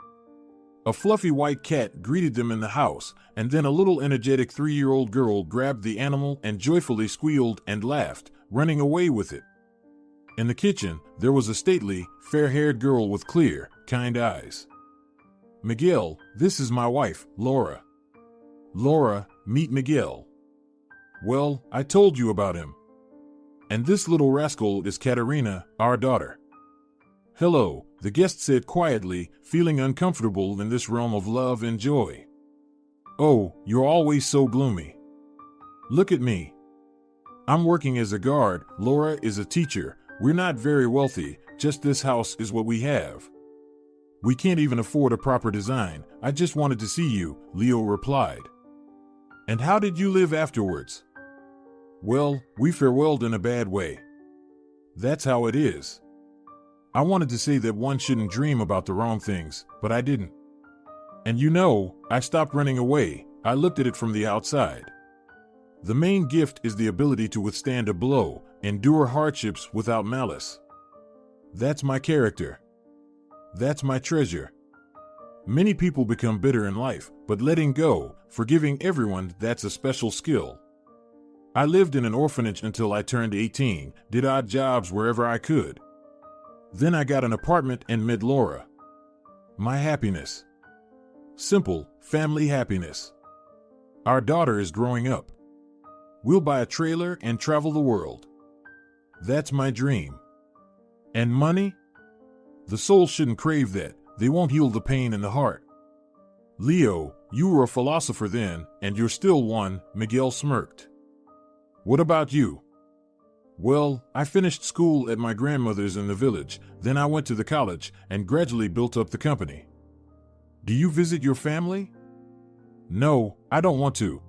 A fluffy white cat greeted them in the house, and then a little energetic 3-year-old girl grabbed the animal and joyfully squealed and laughed, running away with it. In the kitchen, there was a stately, fair-haired girl with clear, kind eyes. "Miguel, this is my wife, Laura. Laura, meet Miguel. Well, I told you about him. And this little rascal is Katerina, our daughter." "Hello," the guest said quietly, feeling uncomfortable in this realm of love and joy. "Oh, you're always so gloomy. Look at me. I'm working as a guard, Laura is a teacher. We're not very wealthy, just this house is what we have. We can't even afford a proper design. I just wanted to see you," Leo replied. "And how did you live afterwards?" "Well, we farewelled in a bad way. That's how it is. I wanted to say that one shouldn't dream about the wrong things, but I didn't. And you know, I stopped running away. I looked at it from the outside. The main gift is the ability to withstand a blow, endure hardships without malice. That's my character. That's my treasure. Many people become bitter in life, but letting go, forgiving everyone, that's a special skill. I lived in an orphanage until I turned 18, did odd jobs wherever I could. Then I got an apartment and met Laura. My happiness. Simple, family happiness. Our daughter is growing up. We'll buy a trailer and travel the world. That's my dream. And money? The soul shouldn't crave that. They won't heal the pain in the heart." "Leo, you were a philosopher then, and you're still one," Miguel smirked. "What about you?" "Well, I finished school at my grandmother's in the village, then I went to the college and gradually built up the company." "Do you visit your family?" "No, I don't want to."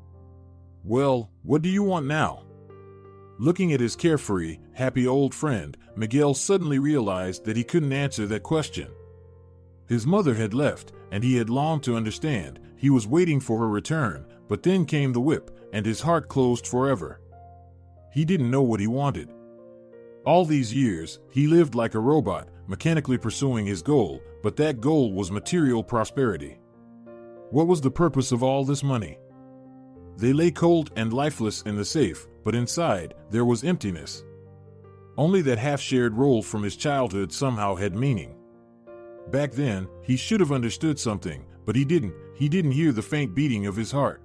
"Well, what do you want now?" Looking at his carefree, happy old friend, Miguel suddenly realized that he couldn't answer that question. His mother had left, and he had longed to understand. He was waiting for her return, but then came the whip, and his heart closed forever. He didn't know what he wanted. All these years, he lived like a robot, mechanically pursuing his goal, but that goal was material prosperity. What was the purpose of all this money? They lay cold and lifeless in the safe, but inside, there was emptiness. Only that half-shared role from his childhood somehow had meaning. Back then, he should have understood something, but he didn't. He didn't hear the faint beating of his heart.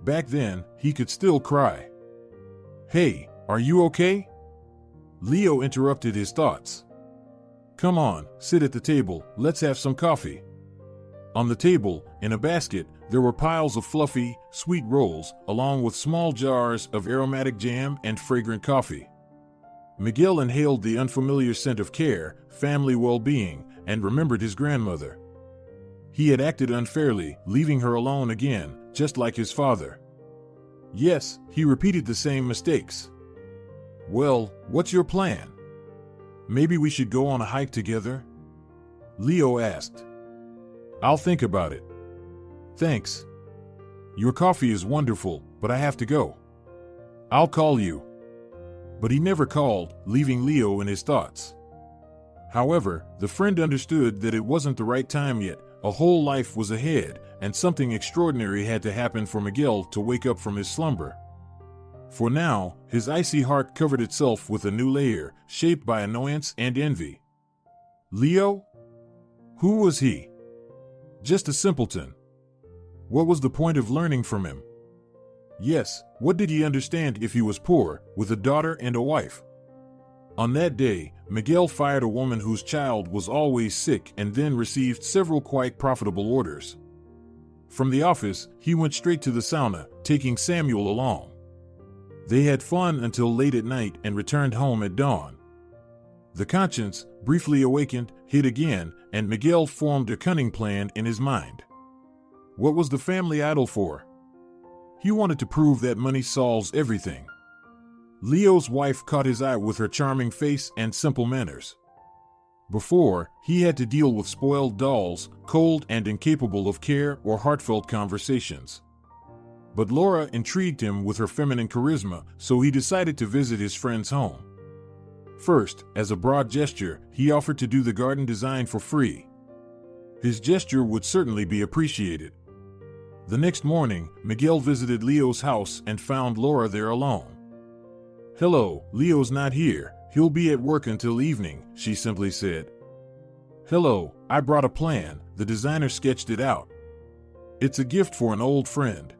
Back then, he could still cry. "Hey, are you okay?" Leo interrupted his thoughts. "Come on, sit at the table, let's have some coffee." On the table, in a basket, there were piles of fluffy, sweet rolls, along with small jars of aromatic jam and fragrant coffee. Miguel inhaled the unfamiliar scent of care, family well-being, and remembered his grandmother. He had acted unfairly, leaving her alone again, just like his father. Yes, he repeated the same mistakes. "Well, what's your plan? Maybe we should go on a hike together?" Leo asked. "I'll think about it. Thanks. Your coffee is wonderful, but I have to go. I'll call you." But he never called, leaving Leo in his thoughts. However, the friend understood that it wasn't the right time yet. A whole life was ahead, and something extraordinary had to happen for Miguel to wake up from his slumber. For now, his icy heart covered itself with a new layer, shaped by annoyance and envy. Leo? Who was he? Just a simpleton. What was the point of learning from him? Yes, what did he understand if he was poor, with a daughter and a wife? On that day, Miguel fired a woman whose child was always sick and then received several quite profitable orders. From the office, he went straight to the sauna, taking Samuel along. They had fun until late at night and returned home at dawn. The conscience, briefly awakened, hit again, and Miguel formed a cunning plan in his mind. What was the family idol for? He wanted to prove that money solves everything. Leo's wife caught his eye with her charming face and simple manners. Before, he had to deal with spoiled dolls, cold and incapable of care or heartfelt conversations. But Laura intrigued him with her feminine charisma, so he decided to visit his friend's home. First, as a broad gesture, he offered to do the garden design for free. His gesture would certainly be appreciated. The next morning, Miguel visited Leo's house and found Laura there alone. "Hello, Leo's not here. He'll be at work until evening," she simply said. "Hello, I brought a plan. The designer sketched it out. It's a gift for an old friend.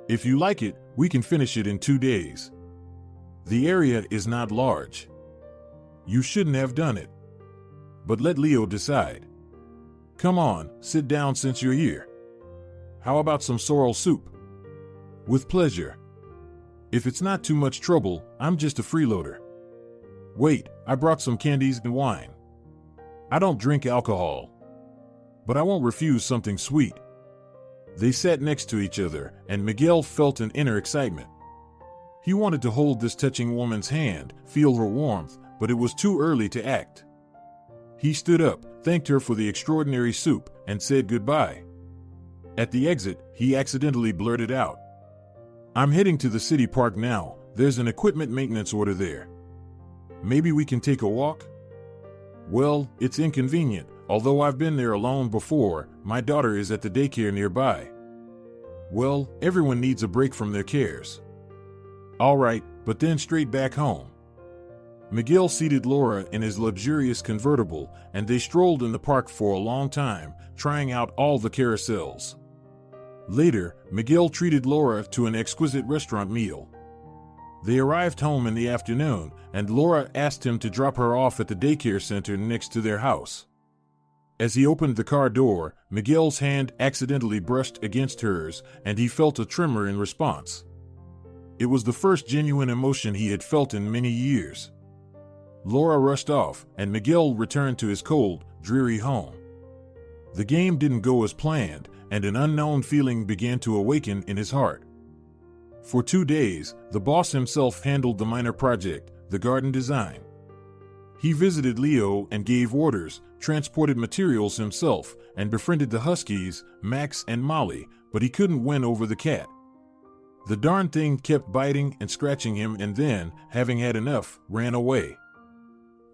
If you like it, we can finish it in 2 days. The area is not large. You shouldn't have done it. But let Leo decide. Come on, sit down since you're here. How about some sorrel soup?" "With pleasure. If it's not too much trouble, I'm just a freeloader. Wait, I brought some candies and wine. I don't drink alcohol. But I won't refuse something sweet." They sat next to each other, and Miguel felt an inner excitement. He wanted to hold this touching woman's hand, feel her warmth, but it was too early to act. He stood up, thanked her for the extraordinary soup, and said goodbye. At the exit, he accidentally blurted out, "I'm heading to the city park now. There's an equipment maintenance order there. Maybe we can take a walk?" "Well, it's inconvenient. Although I've been there alone before, my daughter is at the daycare nearby." "Well, everyone needs a break from their cares." "All right, but then straight back home." Miguel seated Laura in his luxurious convertible, and they strolled in the park for a long time, trying out all the carousels. Later, Miguel treated Laura to an exquisite restaurant meal. They arrived home in the afternoon, and Laura asked him to drop her off at the daycare center next to their house. As he opened the car door, Miguel's hand accidentally brushed against hers, and he felt a tremor in response. It was the first genuine emotion he had felt in many years. Laura rushed off, and Miguel returned to his cold, dreary home. The game didn't go as planned, and an unknown feeling began to awaken in his heart. For 2 days, the boss himself handled the minor project, the garden design. He visited Leo and gave orders, transported materials himself, and befriended the Huskies, Max and Molly, but he couldn't win over the cat. The darn thing kept biting and scratching him and then, having had enough, ran away.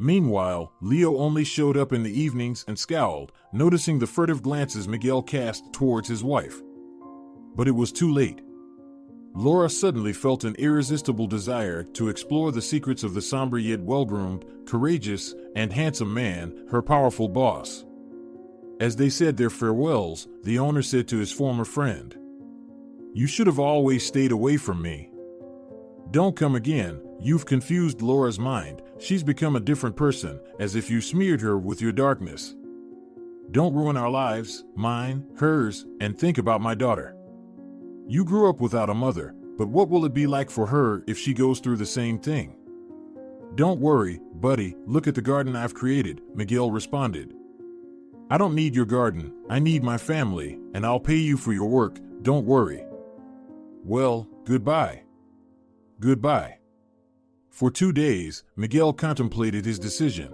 Meanwhile, Leo only showed up in the evenings and scowled, noticing the furtive glances Miguel cast towards his wife. But it was too late. Laura suddenly felt an irresistible desire to explore the secrets of the somber yet well-groomed, courageous, and handsome man, her powerful boss. As they said their farewells, the owner said to his former friend, "You should have always stayed away from me. Don't come again, you've confused Laura's mind, she's become a different person, as if you smeared her with your darkness. Don't ruin our lives, mine, hers, and think about my daughter. You grew up without a mother, but what will it be like for her if she goes through the same thing?" "Don't worry, buddy, look at the garden I've created," Miguel responded. "I don't need your garden, I need my family, and I'll pay you for your work, don't worry." "Well, goodbye." Goodbye. For 2 days, Miguel contemplated his decision.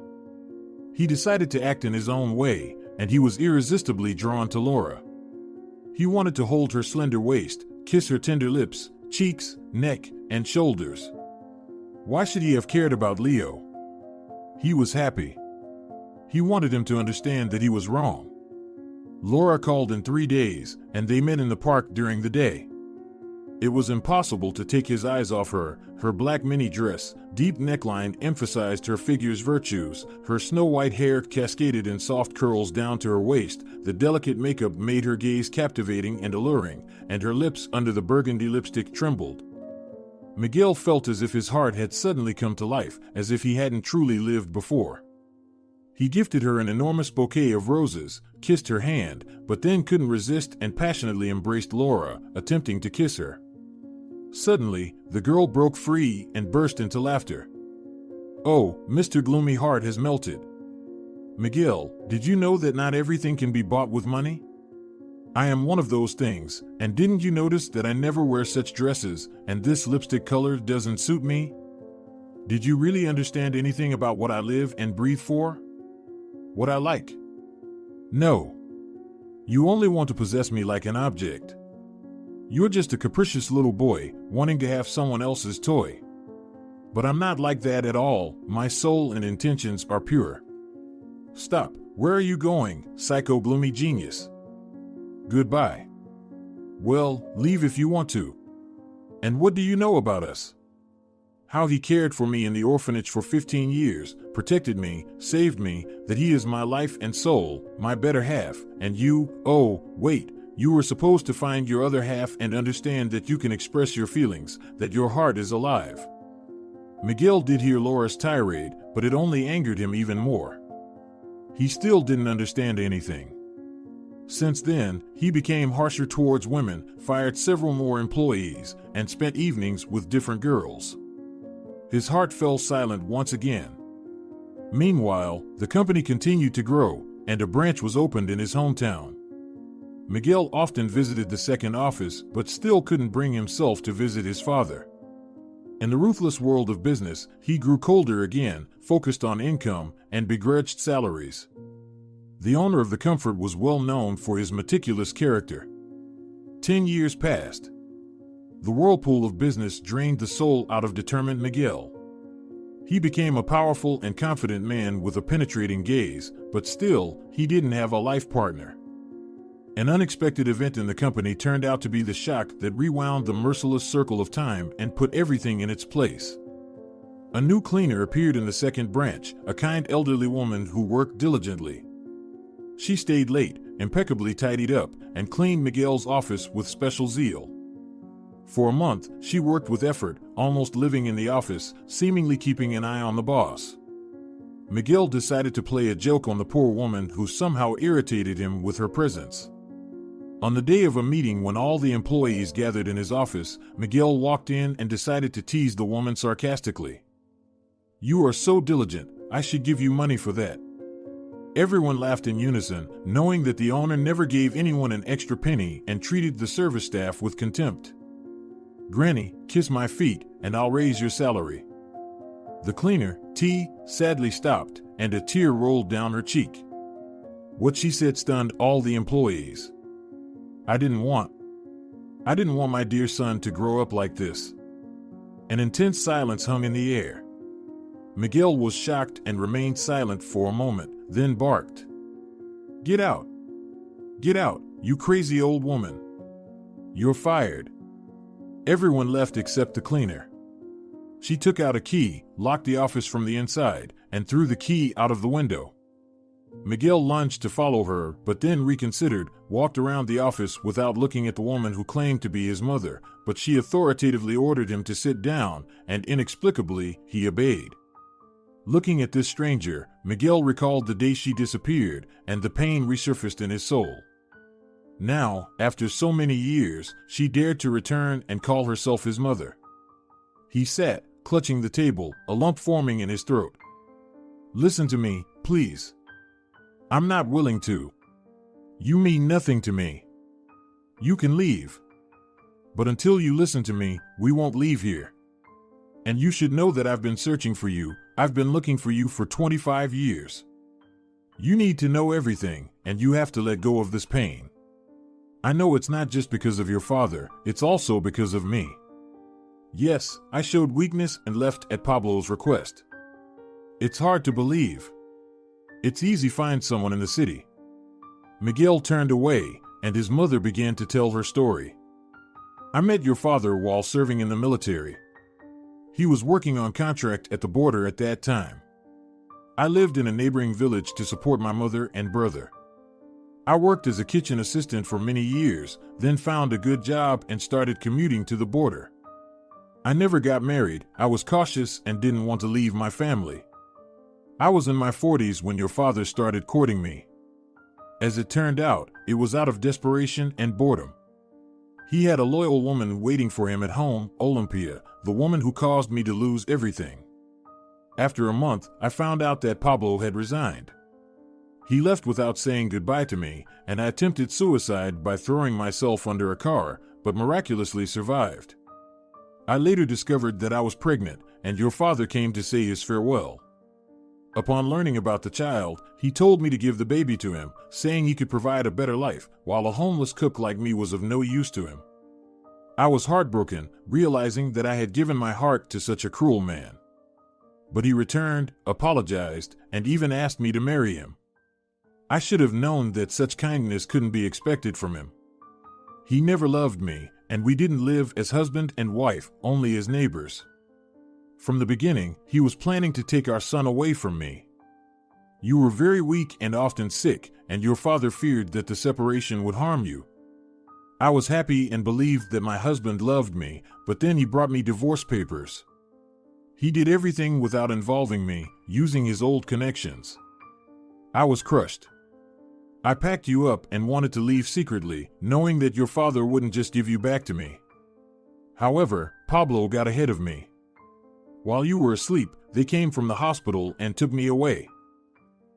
He decided to act in his own way, and he was irresistibly drawn to Laura. He wanted to hold her slender waist, kiss her tender lips, cheeks, neck, and shoulders. Why should he have cared about Leo? He was happy. He wanted him to understand that he was wrong. Laura called in 3 days, and they met in the park during the day. It was impossible to take his eyes off her. Her black mini dress, deep neckline emphasized her figure's virtues. Her snow-white hair cascaded in soft curls down to her waist. The delicate makeup made her gaze captivating and alluring, and her lips under the burgundy lipstick trembled. Miguel felt as if his heart had suddenly come to life, as if he hadn't truly lived before. He gifted her an enormous bouquet of roses, kissed her hand, but then couldn't resist and passionately embraced Laura, attempting to kiss her. Suddenly, the girl broke free and burst into laughter. "Oh, Mr. Gloomy Heart has melted. Miguel, did you know that not everything can be bought with money? I am one of those things, and didn't you notice that I never wear such dresses, and this lipstick color doesn't suit me? Did you really understand anything about what I live and breathe for? What I like? No. You only want to possess me like an object. You're just a capricious little boy, wanting to have someone else's toy. But I'm not like that at all, my soul and intentions are pure." "Stop, where are you going, psycho gloomy genius?" "Goodbye." "Well, leave if you want to. And what do you know about us? How he cared for me in the orphanage for 15 years, protected me, saved me, that he is my life and soul, my better half, and you, oh, wait, you were supposed to find your other half and understand that you can express your feelings, that your heart is alive." Miguel did hear Laura's tirade, but it only angered him even more. He still didn't understand anything. Since then, he became harsher towards women, fired several more employees, and spent evenings with different girls. His heart fell silent once again. Meanwhile, the company continued to grow, and a branch was opened in his hometown. Miguel often visited the second office, but still couldn't bring himself to visit his father. In the ruthless world of business, he grew colder again, focused on income, and begrudged salaries. The owner of the comfort was well known for his meticulous character. 10 years passed. The whirlpool of business drained the soul out of determined Miguel. He became a powerful and confident man with a penetrating gaze, but still, he didn't have a life partner. An unexpected event in the company turned out to be the shock that rewound the merciless circle of time and put everything in its place. A new cleaner appeared in the second branch, a kind elderly woman who worked diligently. She stayed late, impeccably tidied up, and cleaned Miguel's office with special zeal. For a month, she worked with effort, almost living in the office, seemingly keeping an eye on the boss. Miguel decided to play a joke on the poor woman who somehow irritated him with her presence. On the day of a meeting when all the employees gathered in his office, Miguel walked in and decided to tease the woman sarcastically. "You are so diligent, I should give you money for that." Everyone laughed in unison, knowing that the owner never gave anyone an extra penny and treated the service staff with contempt. "Granny, kiss my feet, and I'll raise your salary." The cleaner, T, sadly stopped, and a tear rolled down her cheek. What she said stunned all the employees. I didn't want my dear son to grow up like this." An intense silence hung in the air. Miguel was shocked and remained silent for a moment, then barked. "Get out! Get out, you crazy old woman! You're fired." Everyone left except the cleaner. She took out a key, locked the office from the inside, and threw the key out of the window. Miguel lunged to follow her, but then reconsidered, walked around the office without looking at the woman who claimed to be his mother, but she authoritatively ordered him to sit down, and inexplicably, he obeyed. Looking at this stranger, Miguel recalled the day she disappeared, and the pain resurfaced in his soul. Now, after so many years, she dared to return and call herself his mother. He sat, clutching the table, a lump forming in his throat. "Listen to me, please. I'm not willing to. You mean nothing to me. You can leave. But until you listen to me, we won't leave here. And you should know that I've been searching for you. I've been looking for you for 25 years. You need to know everything, and you have to let go of this pain. I know it's not just because of your father, it's also because of me. Yes, I showed weakness and left at Pablo's request. It's hard to believe. It's easy to find someone in the city." Miguel turned away, and his mother began to tell her story. "I met your father while serving in the military. He was working on contract at the border at that time. I lived in a neighboring village to support my mother and brother. I worked as a kitchen assistant for many years, then found a good job and started commuting to the border. I never got married. I was cautious and didn't want to leave my family. I was in my 40s when your father started courting me. As it turned out, it was out of desperation and boredom. He had a loyal woman waiting for him at home, Olympia, the woman who caused me to lose everything. After a month, I found out that Pablo had resigned. He left without saying goodbye to me, and I attempted suicide by throwing myself under a car, but miraculously survived. I later discovered that I was pregnant, and your father came to say his farewell. Upon learning about the child, he told me to give the baby to him, saying he could provide a better life, while a homeless cook like me was of no use to him. I was heartbroken, realizing that I had given my heart to such a cruel man. But he returned, apologized, and even asked me to marry him. I should have known that such kindness couldn't be expected from him. He never loved me, and we didn't live as husband and wife, only as neighbors. From the beginning, he was planning to take our son away from me. You were very weak and often sick, and your father feared that the separation would harm you. I was happy and believed that my husband loved me, but then he brought me divorce papers. He did everything without involving me, using his old connections. I was crushed. I packed you up and wanted to leave secretly, knowing that your father wouldn't just give you back to me. However, Pablo got ahead of me. While you were asleep, they came from the hospital and took me away.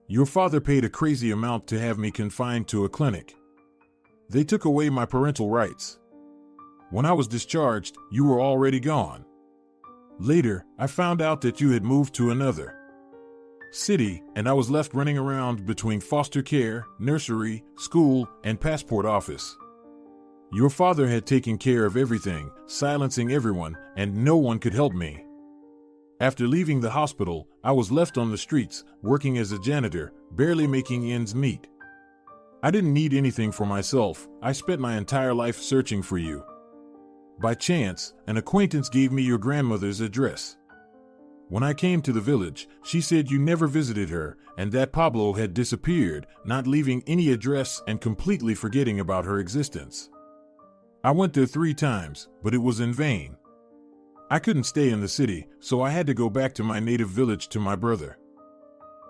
Your father paid a crazy amount to have me confined to a clinic. They took away my parental rights. When I was discharged, you were already gone. Later, I found out that you had moved to another city, and I was left running around between foster care, nursery, school, and passport office. Your father had taken care of everything, silencing everyone, and no one could help me. After leaving the hospital, I was left on the streets, working as a janitor, barely making ends meet. I didn't need anything for myself. I spent my entire life searching for you. By chance, an acquaintance gave me your grandmother's address. When I came to the village, she said you never visited her, and that Pablo had disappeared, not leaving any address and completely forgetting about her existence. I went there 3 times, but it was in vain. I couldn't stay in the city, so I had to go back to my native village to my brother.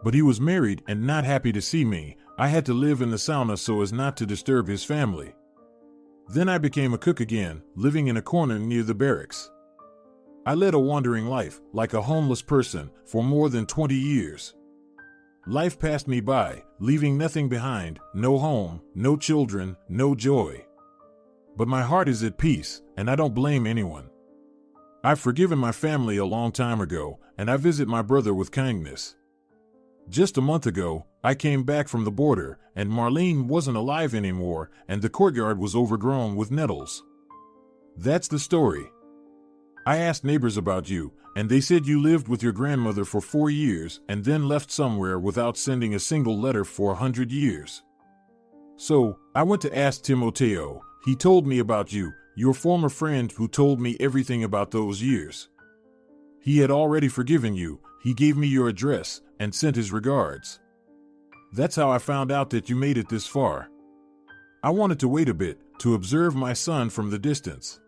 But he was married and not happy to see me. I had to live in the sauna so as not to disturb his family. Then I became a cook again, living in a corner near the barracks. I led a wandering life, like a homeless person, for more than 20 years. Life passed me by, leaving nothing behind, no home, no children, no joy. But my heart is at peace, and I don't blame anyone. I've forgiven my family a long time ago, and I visit my brother with kindness. Just a month ago, I came back from the border, and Marlene wasn't alive anymore, and the courtyard was overgrown with nettles. That's the story. I asked neighbors about you, and they said you lived with your grandmother for 4 years and then left somewhere without sending a single letter for 100 years. So, I went to ask Timoteo. He told me about you, your former friend who told me everything about those years. He had already forgiven you. He gave me your address and sent his regards. That's how I found out that you made it this far. I wanted to wait a bit, to observe my son from the distance.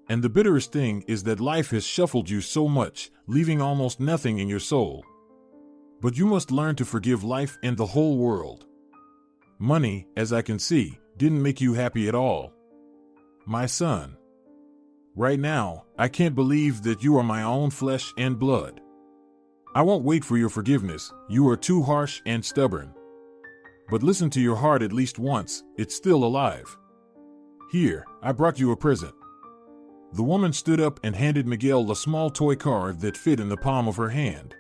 And the bitterest thing is that life has shuffled you so much, leaving almost nothing in your soul. But you must learn to forgive life and the whole world. Money, as I can see, didn't make you happy at all. My son. Right now, I can't believe that you are my own flesh and blood. I won't wait for your forgiveness, you are too harsh and stubborn. But listen to your heart at least once, it's still alive. Here, I brought you a present. The woman stood up and handed Miguel a small toy car that fit in the palm of her hand.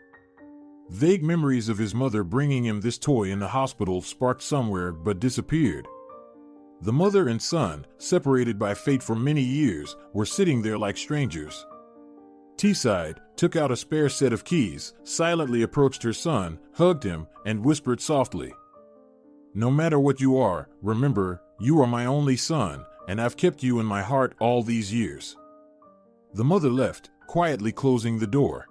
Vague memories of his mother bringing him this toy in the hospital sparked somewhere but disappeared. The mother and son, separated by fate for many years, were sitting there like strangers. Teesside took out a spare set of keys, silently approached her son, hugged him, and whispered softly, "No matter what you are, remember, you are my only son, and I've kept you in my heart all these years." The mother left, quietly closing the door.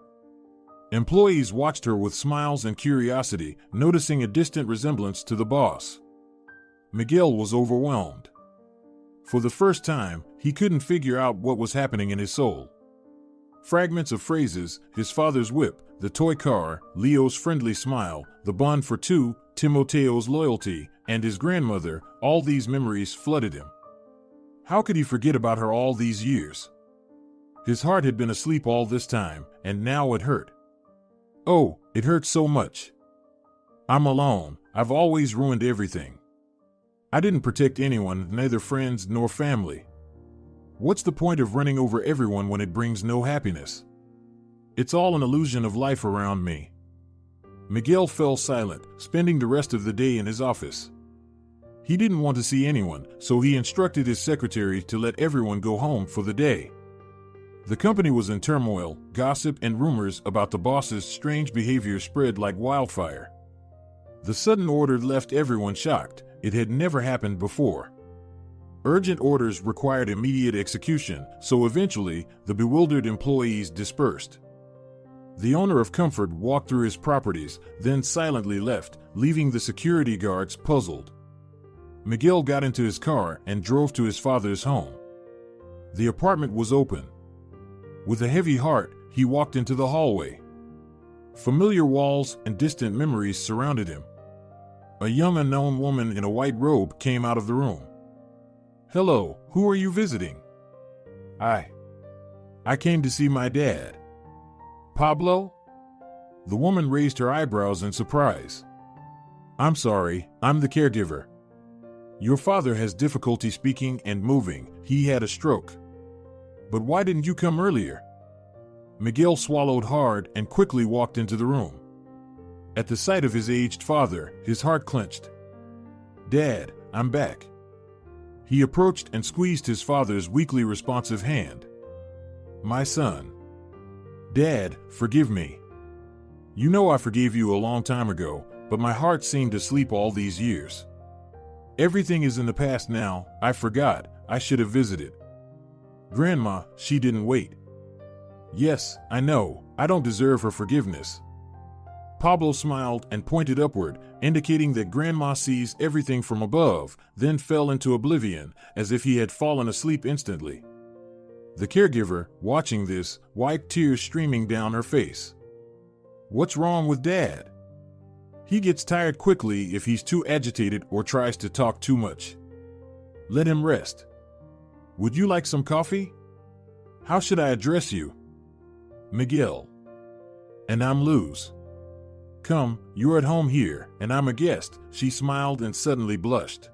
Employees watched her with smiles and curiosity, noticing a distant resemblance to the boss. Miguel was overwhelmed. For the first time, he couldn't figure out what was happening in his soul. Fragments of phrases, his father's whip, the toy car, Leo's friendly smile, the bond for two, Timoteo's loyalty, and his grandmother, all these memories flooded him. How could he forget about her all these years? His heart had been asleep all this time, and now it hurt. Oh, it hurt so much. I'm alone, I've always ruined everything. I didn't protect anyone, neither friends nor family. What's the point of running over everyone when it brings no happiness? It's all an illusion of life around me. Miguel fell silent, spending the rest of the day in his office. He didn't want to see anyone, so he instructed his secretary to let everyone go home for the day. The company was in turmoil, gossip and rumors about the boss's strange behavior spread like wildfire. The sudden order left everyone shocked. It had never happened before. Urgent orders required immediate execution, so eventually, the bewildered employees dispersed. The owner of Comfort walked through his properties, then silently left, leaving the security guards puzzled. Miguel got into his car and drove to his father's home. The apartment was open. With a heavy heart, he walked into the hallway. Familiar walls and distant memories surrounded him. A young unknown woman in a white robe came out of the room. "Hello, who are you visiting?" I came to see my dad." "Pablo?" The woman raised her eyebrows in surprise. "I'm sorry, I'm the caregiver. Your father has difficulty speaking and moving, he had a stroke. But why didn't you come earlier?" Miguel swallowed hard and quickly walked into the room. At the sight of his aged father, his heart clenched. "Dad, I'm back." He approached and squeezed his father's weakly responsive hand. "My son." "Dad, forgive me. You know I forgave you a long time ago, but my heart seemed asleep all these years. Everything is in the past now, I forgot, I should have visited. Grandma, she didn't wait. Yes, I know, I don't deserve her forgiveness." Pablo smiled and pointed upward, indicating that Grandma sees everything from above, then fell into oblivion, as if he had fallen asleep instantly. The caregiver, watching this, wiped tears streaming down her face. "What's wrong with Dad? He gets tired quickly if he's too agitated or tries to talk too much. Let him rest. Would you like some coffee? How should I address you?" "Miguel." "And I'm Luz." "Come, you're at home here, and I'm a guest," she smiled and suddenly blushed.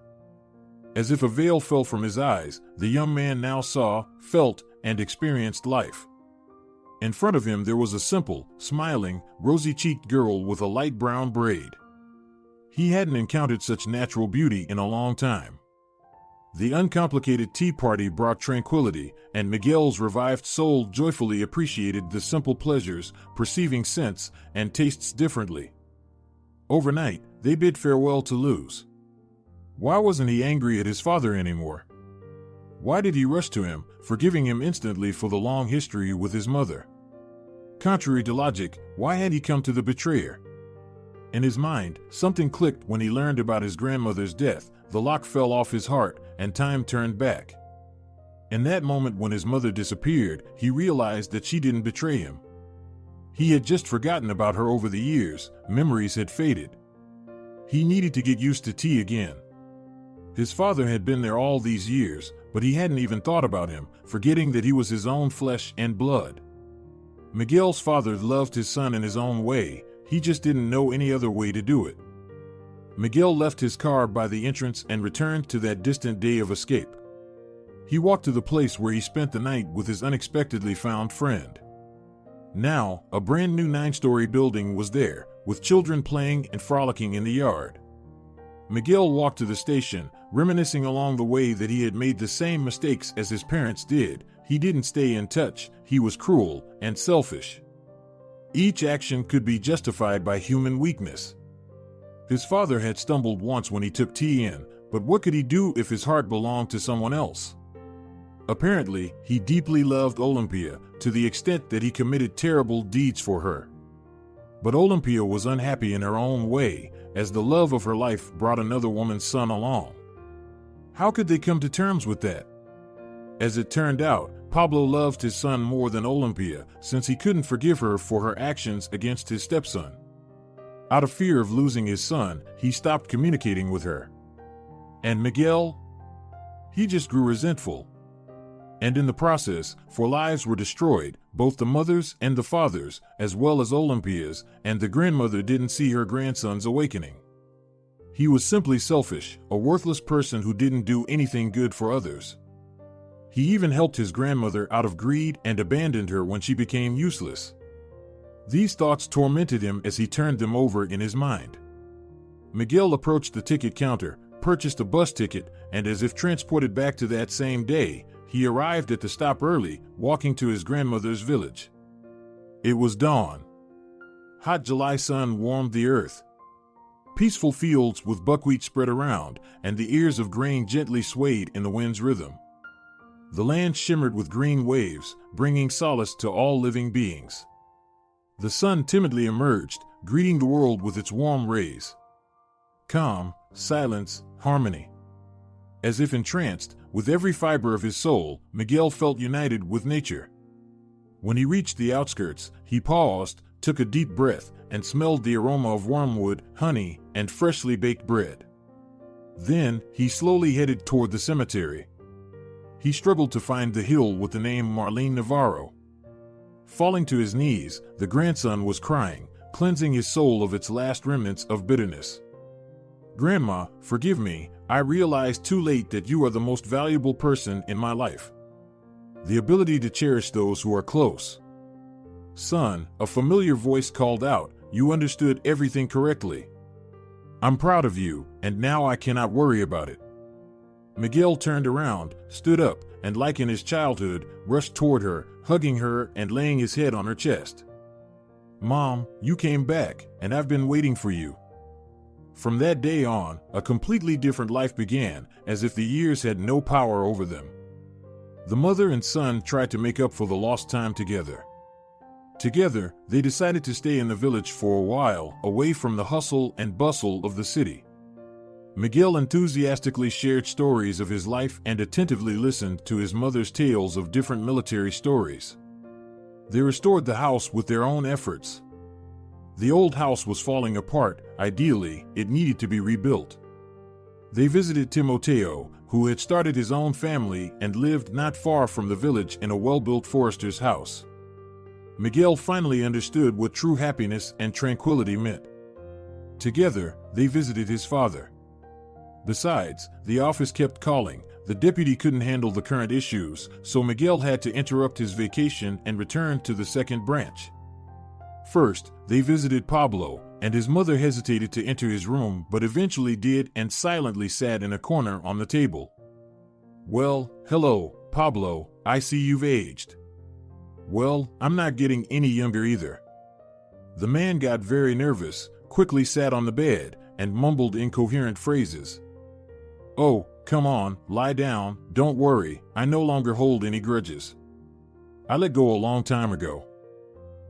As if a veil fell from his eyes, the young man now saw, felt, and experienced life. In front of him there was a simple, smiling, rosy-cheeked girl with a light brown braid. He hadn't encountered such natural beauty in a long time. The uncomplicated tea party brought tranquility, and Miguel's revived soul joyfully appreciated the simple pleasures, perceiving scents and tastes differently. Overnight, they bid farewell to Luz. Why wasn't he angry at his father anymore? Why did he rush to him, forgiving him instantly for the long history with his mother? Contrary to logic, why had he come to the betrayer? In his mind, something clicked when he learned about his grandmother's death. The lock fell off his heart, and time turned back. In that moment when his mother disappeared, he realized that she didn't betray him. He had just forgotten about her over the years. Memories had faded. He needed to get used to tea again. His father had been there all these years, but he hadn't even thought about him, forgetting that he was his own flesh and blood. Miguel's father loved his son in his own way. He just didn't know any other way to do it. Miguel left his car by the entrance and returned to that distant day of escape. He walked to the place where he spent the night with his unexpectedly found friend. Now, a brand new 9-story building was there, with children playing and frolicking in the yard. Miguel walked to the station, reminiscing along the way that he had made the same mistakes as his parents did. He didn't stay in touch, he was cruel and selfish. Each action could be justified by human weakness. His father had stumbled once when he took tea in, but what could he do if his heart belonged to someone else? Apparently, he deeply loved Olympia, to the extent that he committed terrible deeds for her. But Olympia was unhappy in her own way, as the love of her life brought another woman's son along. How could they come to terms with that? As it turned out, Pablo loved his son more than Olympia, since he couldn't forgive her for her actions against his stepson. Out of fear of losing his son, he stopped communicating with her. And Miguel? He just grew resentful. And in the process, 4 lives were destroyed, both the mother's and the father's, as well as Olympia's, and the grandmother didn't see her grandson's awakening. He was simply selfish, a worthless person who didn't do anything good for others. He even helped his grandmother out of greed and abandoned her when she became useless. These thoughts tormented him as he turned them over in his mind. Miguel approached the ticket counter, purchased a bus ticket, and as if transported back to that same day, he arrived at the stop early, walking to his grandmother's village. It was dawn. Hot July sun warmed the earth. Peaceful fields with buckwheat spread around, and the ears of grain gently swayed in the wind's rhythm. The land shimmered with green waves, bringing solace to all living beings. The sun timidly emerged, greeting the world with its warm rays. Calm, silence, harmony. As if entranced, with every fiber of his soul, Miguel felt united with nature. When he reached the outskirts, he paused, took a deep breath, and smelled the aroma of wormwood, honey, and freshly baked bread. Then, he slowly headed toward the cemetery. He struggled to find the hill with the name Marlene Navarro. Falling to his knees, the grandson was crying, cleansing his soul of its last remnants of bitterness. "Grandma, forgive me, I realized too late that you are the most valuable person in my life. The ability to cherish those who are close." "Son," a familiar voice called out, "you understood everything correctly. I'm proud of you, and now I cannot worry about it." Miguel turned around, stood up, and like in his childhood, rushed toward her, hugging her and laying his head on her chest. "Mom, you came back, and I've been waiting for you." From that day on, a completely different life began, as if the years had no power over them. The mother and son tried to make up for the lost time together. Together, they decided to stay in the village for a while, away from the hustle and bustle of the city. Miguel enthusiastically shared stories of his life and attentively listened to his mother's tales of different military stories. They restored the house with their own efforts. The old house was falling apart. Ideally, it needed to be rebuilt. They visited Timoteo, who had started his own family and lived not far from the village in a well-built forester's house. Miguel finally understood what true happiness and tranquility meant. Together, they visited his father. Besides, the office kept calling. The deputy couldn't handle the current issues, so Miguel had to interrupt his vacation and return to the second branch. First, they visited Pablo, and his mother hesitated to enter his room but eventually did and silently sat in a corner on the table. "Well, hello, Pablo, I see you've aged." "Well, I'm not getting any younger either." The man got very nervous, quickly sat on the bed, and mumbled incoherent phrases. "Oh, come on, lie down, don't worry, I no longer hold any grudges. I let go a long time ago.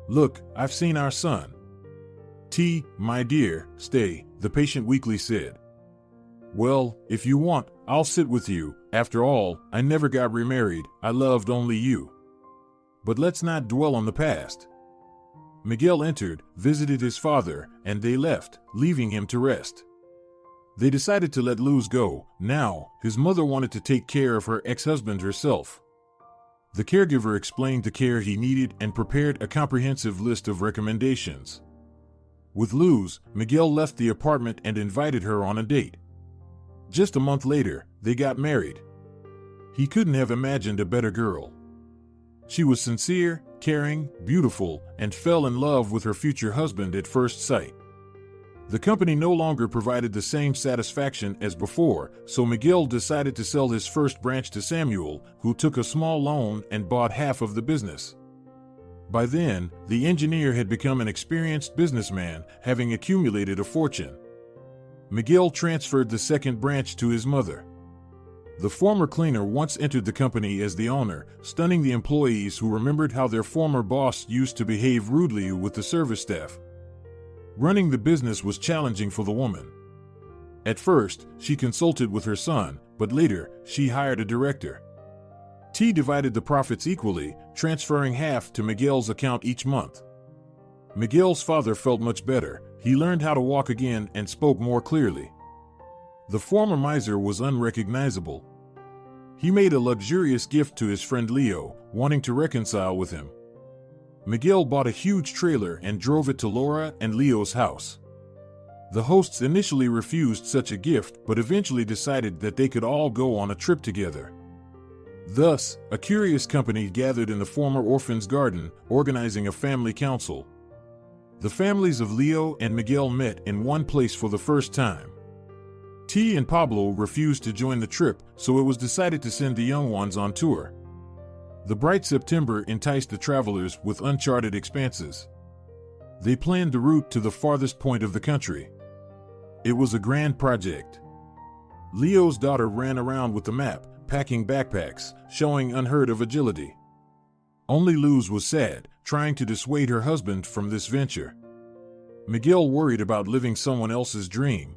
Look, I've seen our son. T, my dear, stay, the patient weakly said. Well, if you want, I'll sit with you. After all, I never got remarried, I loved only you. But let's not dwell on the past. Miguel entered, visited his father, and they left, leaving him to rest. They decided to let Luz go. Now, his mother wanted to take care of her ex-husband herself. The caregiver explained the care he needed and prepared a comprehensive list of recommendations. With Luz, Miguel left the apartment and invited her on a date. Just a month later, they got married. He couldn't have imagined a better girl. She was sincere, caring, beautiful, and fell in love with her future husband at first sight. The company no longer provided the same satisfaction as before, so Miguel decided to sell his first branch to Samuel, who took a small loan and bought half of the business. By then, the engineer had become an experienced businessman, having accumulated a fortune. Miguel transferred the second branch to his mother. The former cleaner once entered the company as the owner, stunning the employees who remembered how their former boss used to behave rudely with the service staff. Running the business was challenging for the woman. At first, she consulted with her son, but later, she hired a director. T divided the profits equally, transferring half to Miguel's account each month. Miguel's father felt much better. He learned how to walk again and spoke more clearly. The former miser was unrecognizable. He made a luxurious gift to his friend Leo, wanting to reconcile with him. Miguel bought a huge trailer and drove it to Laura and Leo's house. The hosts initially refused such a gift, but eventually decided that they could all go on a trip together. Thus, a curious company gathered in the former orphan's garden, organizing a family council. The families of Leo and Miguel met in one place for the first time. T and Pablo refused to join the trip, so it was decided to send the young ones on tour. The bright September enticed the travelers with uncharted expanses. They planned the route to the farthest point of the country. It was a grand project. Leo's daughter ran around with the map, packing backpacks, showing unheard of agility. Only Luz was sad, trying to dissuade her husband from this venture. Miguel worried about living someone else's dream.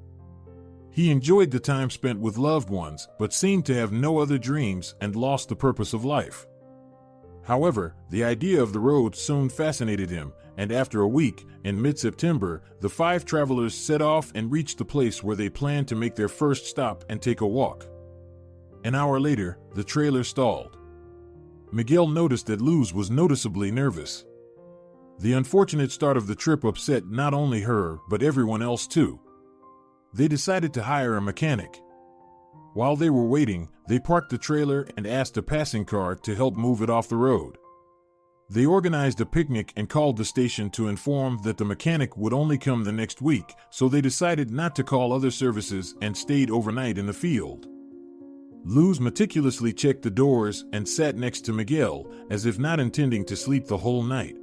He enjoyed the time spent with loved ones, but seemed to have no other dreams and lost the purpose of life. However, the idea of the road soon fascinated him, and after a week, in mid-September, the 5 travelers set off and reached the place where they planned to make their first stop and take a walk. An hour later, the trailer stalled. Miguel noticed that Luz was noticeably nervous. The unfortunate start of the trip upset not only her, but everyone else too. They decided to hire a mechanic. While they were waiting, they parked the trailer and asked a passing car to help move it off the road. They organized a picnic and called the station to inform that the mechanic would only come the next week, so they decided not to call other services and stayed overnight in the field. Luz meticulously checked the doors and sat next to Miguel, as if not intending to sleep the whole night.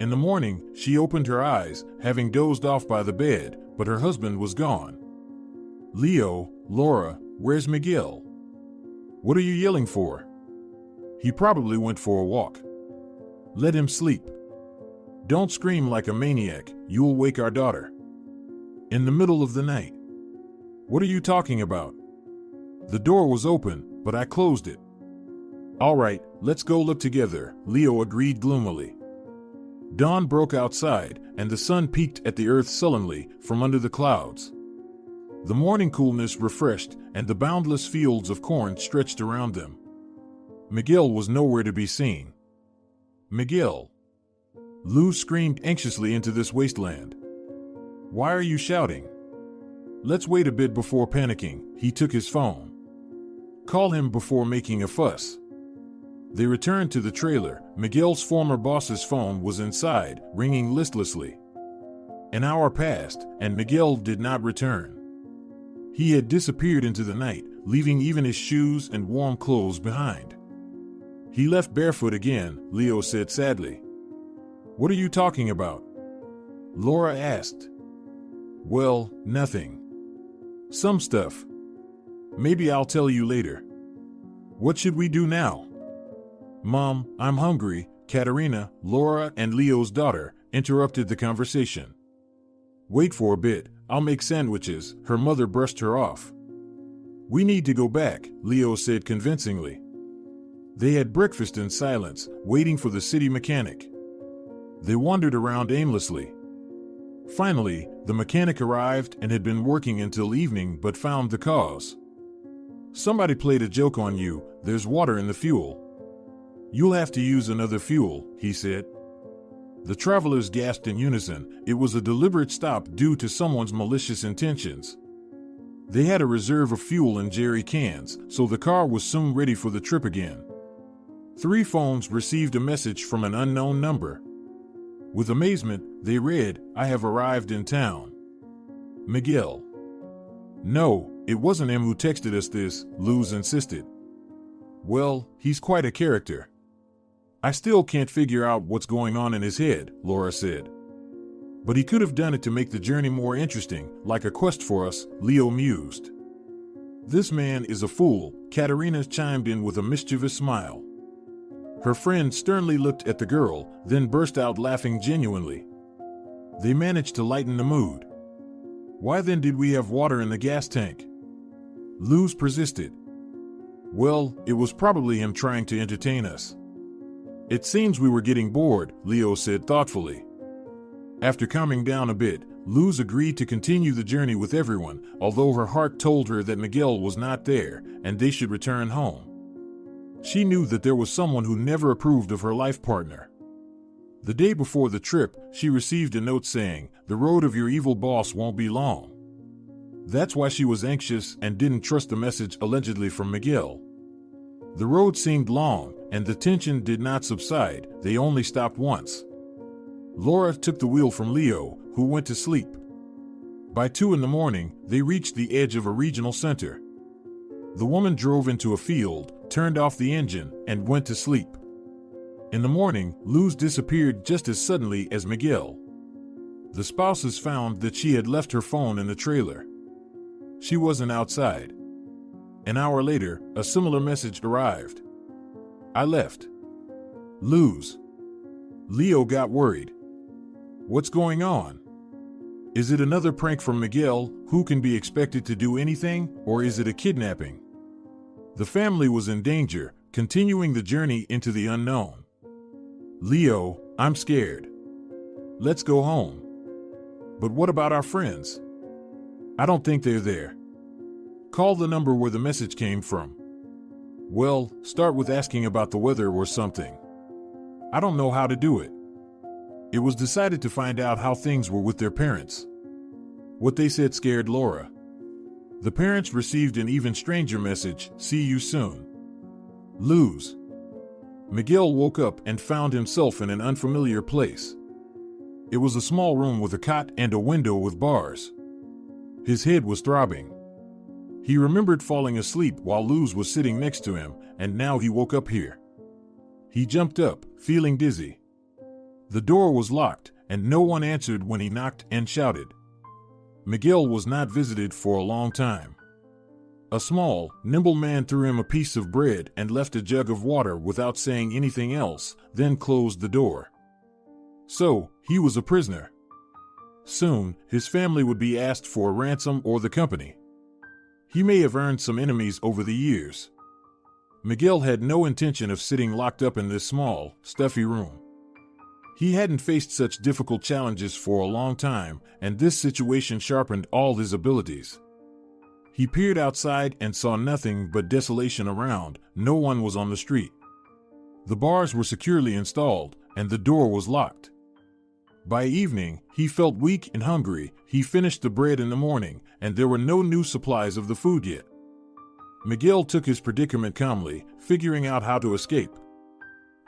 In the morning, she opened her eyes, having dozed off by the bed, but her husband was gone. Leo, Laura, where's Miguel? What are you yelling for? He probably went for a walk. Let him sleep. Don't scream like a maniac, you'll wake our daughter. In the middle of the night. What are you talking about? The door was open, but I closed it. All right, let's go look together, Leo agreed gloomily. Dawn broke outside, and the sun peeked at the earth sullenly from under the clouds. The morning coolness refreshed, and the boundless fields of corn stretched around them. Miguel was nowhere to be seen. Miguel! Luz screamed anxiously into this wasteland. Why are you shouting? Let's wait a bit before panicking, he took his phone. Call him before making a fuss. They returned to the trailer. Miguel's former boss's phone was inside, ringing listlessly. An hour passed, and Miguel did not return. He had disappeared into the night, leaving even his shoes and warm clothes behind. He left barefoot again, Leo said sadly. What are you talking about? Laura asked. Well, nothing. Some stuff. Maybe I'll tell you later. What should we do now? Mom, I'm hungry, Katerina, Laura and Leo's daughter, interrupted the conversation. Wait for a bit, I'll make sandwiches, her mother brushed her off. We need to go back, Leo said convincingly. They had breakfast in silence, waiting for the city mechanic. They wandered around aimlessly. Finally, the mechanic arrived and had been working until evening but found the cause. Somebody played a joke on you, there's water in the fuel. You'll have to use another fuel, he said. The travelers gasped in unison. It was a deliberate stop due to someone's malicious intentions. They had a reserve of fuel in jerry cans, so the car was soon ready for the trip again. 3 phones received a message from an unknown number. With amazement, they read, "I have arrived in town." Miguel. No, it wasn't him who texted us this, Luz insisted. Well, he's quite a character. I still can't figure out what's going on in his head, Laura said. But he could have done it to make the journey more interesting, like a quest for us, Leo mused. This man is a fool, Katerina chimed in with a mischievous smile. Her friend sternly looked at the girl, then burst out laughing genuinely. They managed to lighten the mood. Why then did we have water in the gas tank? Luz persisted. Well, it was probably him trying to entertain us. It seems we were getting bored, Leo said thoughtfully. After calming down a bit, Luz agreed to continue the journey with everyone, although her heart told her that Miguel was not there, and they should return home. She knew that there was someone who never approved of her life partner. The day before the trip, she received a note saying, "The road of your evil boss won't be long." That's why she was anxious and didn't trust the message allegedly from Miguel. The road seemed long, and the tension did not subside, they only stopped once. Laura took the wheel from Leo, who went to sleep. By 2 a.m, they reached the edge of a regional center. The woman drove into a field, turned off the engine, and went to sleep. In the morning, Luz disappeared just as suddenly as Miguel. The spouses found that she had left her phone in the trailer. She wasn't outside. An hour later, a similar message arrived. I left. Luz. Leo got worried. What's going on? Is it another prank from Miguel, who can be expected to do anything, or is it a kidnapping? The family was in danger, continuing the journey into the unknown. Leo, I'm scared. Let's go home. But what about our friends? I don't think they're there. Call the number where the message came from. Well, start with asking about the weather or something. I don't know how to do it. It was decided to find out how things were with their parents. What they said scared Laura. The parents received an even stranger message, "See you soon." Luz. Miguel woke up and found himself in an unfamiliar place. It was a small room with a cot and a window with bars. His head was throbbing. He remembered falling asleep while Luz was sitting next to him, and now he woke up here. He jumped up, feeling dizzy. The door was locked, and no one answered when he knocked and shouted. Miguel was not visited for a long time. A small, nimble man threw him a piece of bread and left a jug of water without saying anything else, then closed the door. So, he was a prisoner. Soon, his family would be asked for a ransom or the company. He may have earned some enemies over the years. Miguel had no intention of sitting locked up in this small, stuffy room. He hadn't faced such difficult challenges for a long time, and this situation sharpened all his abilities. He peered outside and saw nothing but desolation around. No one was on the street. The bars were securely installed, and the door was locked. By evening, he felt weak and hungry. He finished the bread in the morning, and there were no new supplies of the food yet. Miguel took his predicament calmly, figuring out how to escape.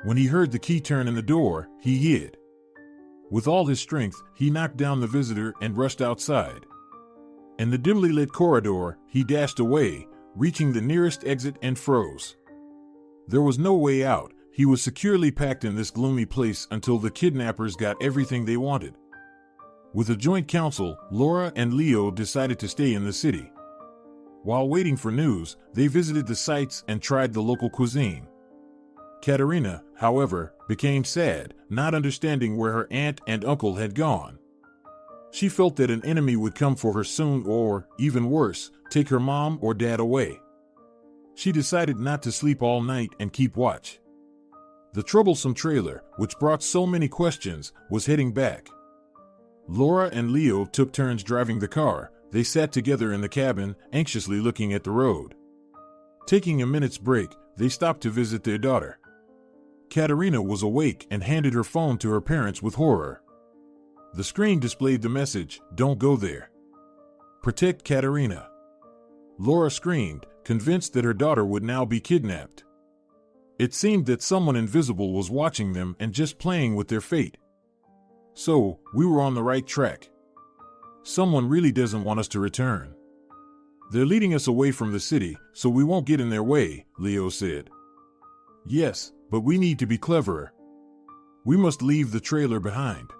When he heard the key turn in the door, he hid. With all his strength, he knocked down the visitor and rushed outside. In the dimly lit corridor, he dashed away, reaching the nearest exit and froze. There was no way out. He was securely packed in this gloomy place until the kidnappers got everything they wanted. With a joint council, Laura and Leo decided to stay in the city. While waiting for news, they visited the sites and tried the local cuisine. Katerina, however, became sad, not understanding where her aunt and uncle had gone. She felt that an enemy would come for her soon or, even worse, take her mom or dad away. She decided not to sleep all night and keep watch. The troublesome trailer, which brought so many questions, was heading back. Laura and Leo took turns driving the car. They sat together in the cabin, anxiously looking at the road. Taking a minute's break, they stopped to visit their daughter. Katerina was awake and handed her phone to her parents with horror. The screen displayed the message, "Don't go there. Protect Katerina." Laura screamed, convinced that her daughter would now be kidnapped. It seemed that someone invisible was watching them and just playing with their fate. So, we were on the right track. Someone really doesn't want us to return. They're leading us away from the city, so we won't get in their way, Leo said. Yes, but we need to be cleverer. We must leave the trailer behind.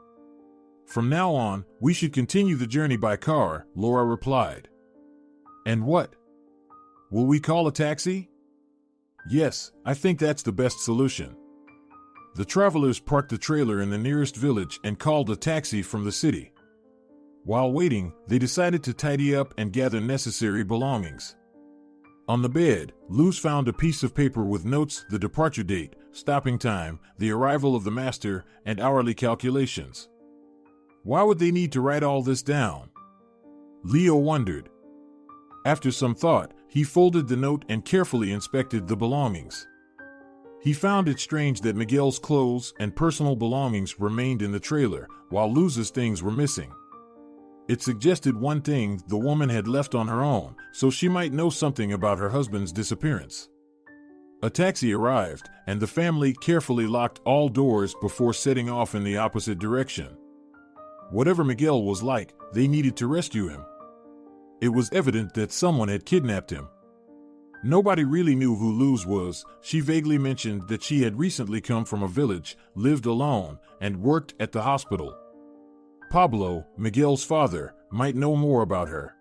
From now on, we should continue the journey by car, Laura replied. And what? Will we call a taxi? Yes, I think that's the best solution. The travelers parked the trailer in the nearest village and called a taxi from the city. While waiting, they decided to tidy up and gather necessary belongings. On the bed, Luz found a piece of paper with notes, the departure date, stopping time, the arrival of the master, and hourly calculations. Why would they need to write all this down? Leo wondered. After some thought, he folded the note and carefully inspected the belongings. He found it strange that Miguel's clothes and personal belongings remained in the trailer, while Luz's things were missing. It suggested one thing: the woman had left on her own, so she might know something about her husband's disappearance. A taxi arrived, and the family carefully locked all doors before setting off in the opposite direction. Whatever Miguel was like, they needed to rescue him. It was evident that someone had kidnapped him. Nobody really knew who Luz was. She vaguely mentioned that she had recently come from a village, lived alone, and worked at the hospital. Pablo, Miguel's father, might know more about her.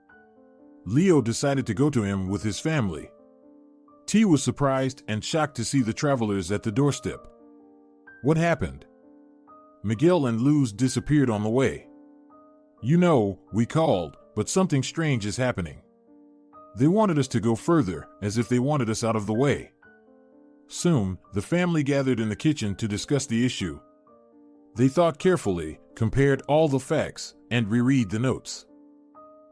Leo decided to go to him with his family. T was surprised and shocked to see the travelers at the doorstep. What happened? Miguel and Luz disappeared on the way. You know, we called, but something strange is happening. They wanted us to go further, as if they wanted us out of the way. Soon, the family gathered in the kitchen to discuss the issue. They thought carefully, compared all the facts, and reread the notes.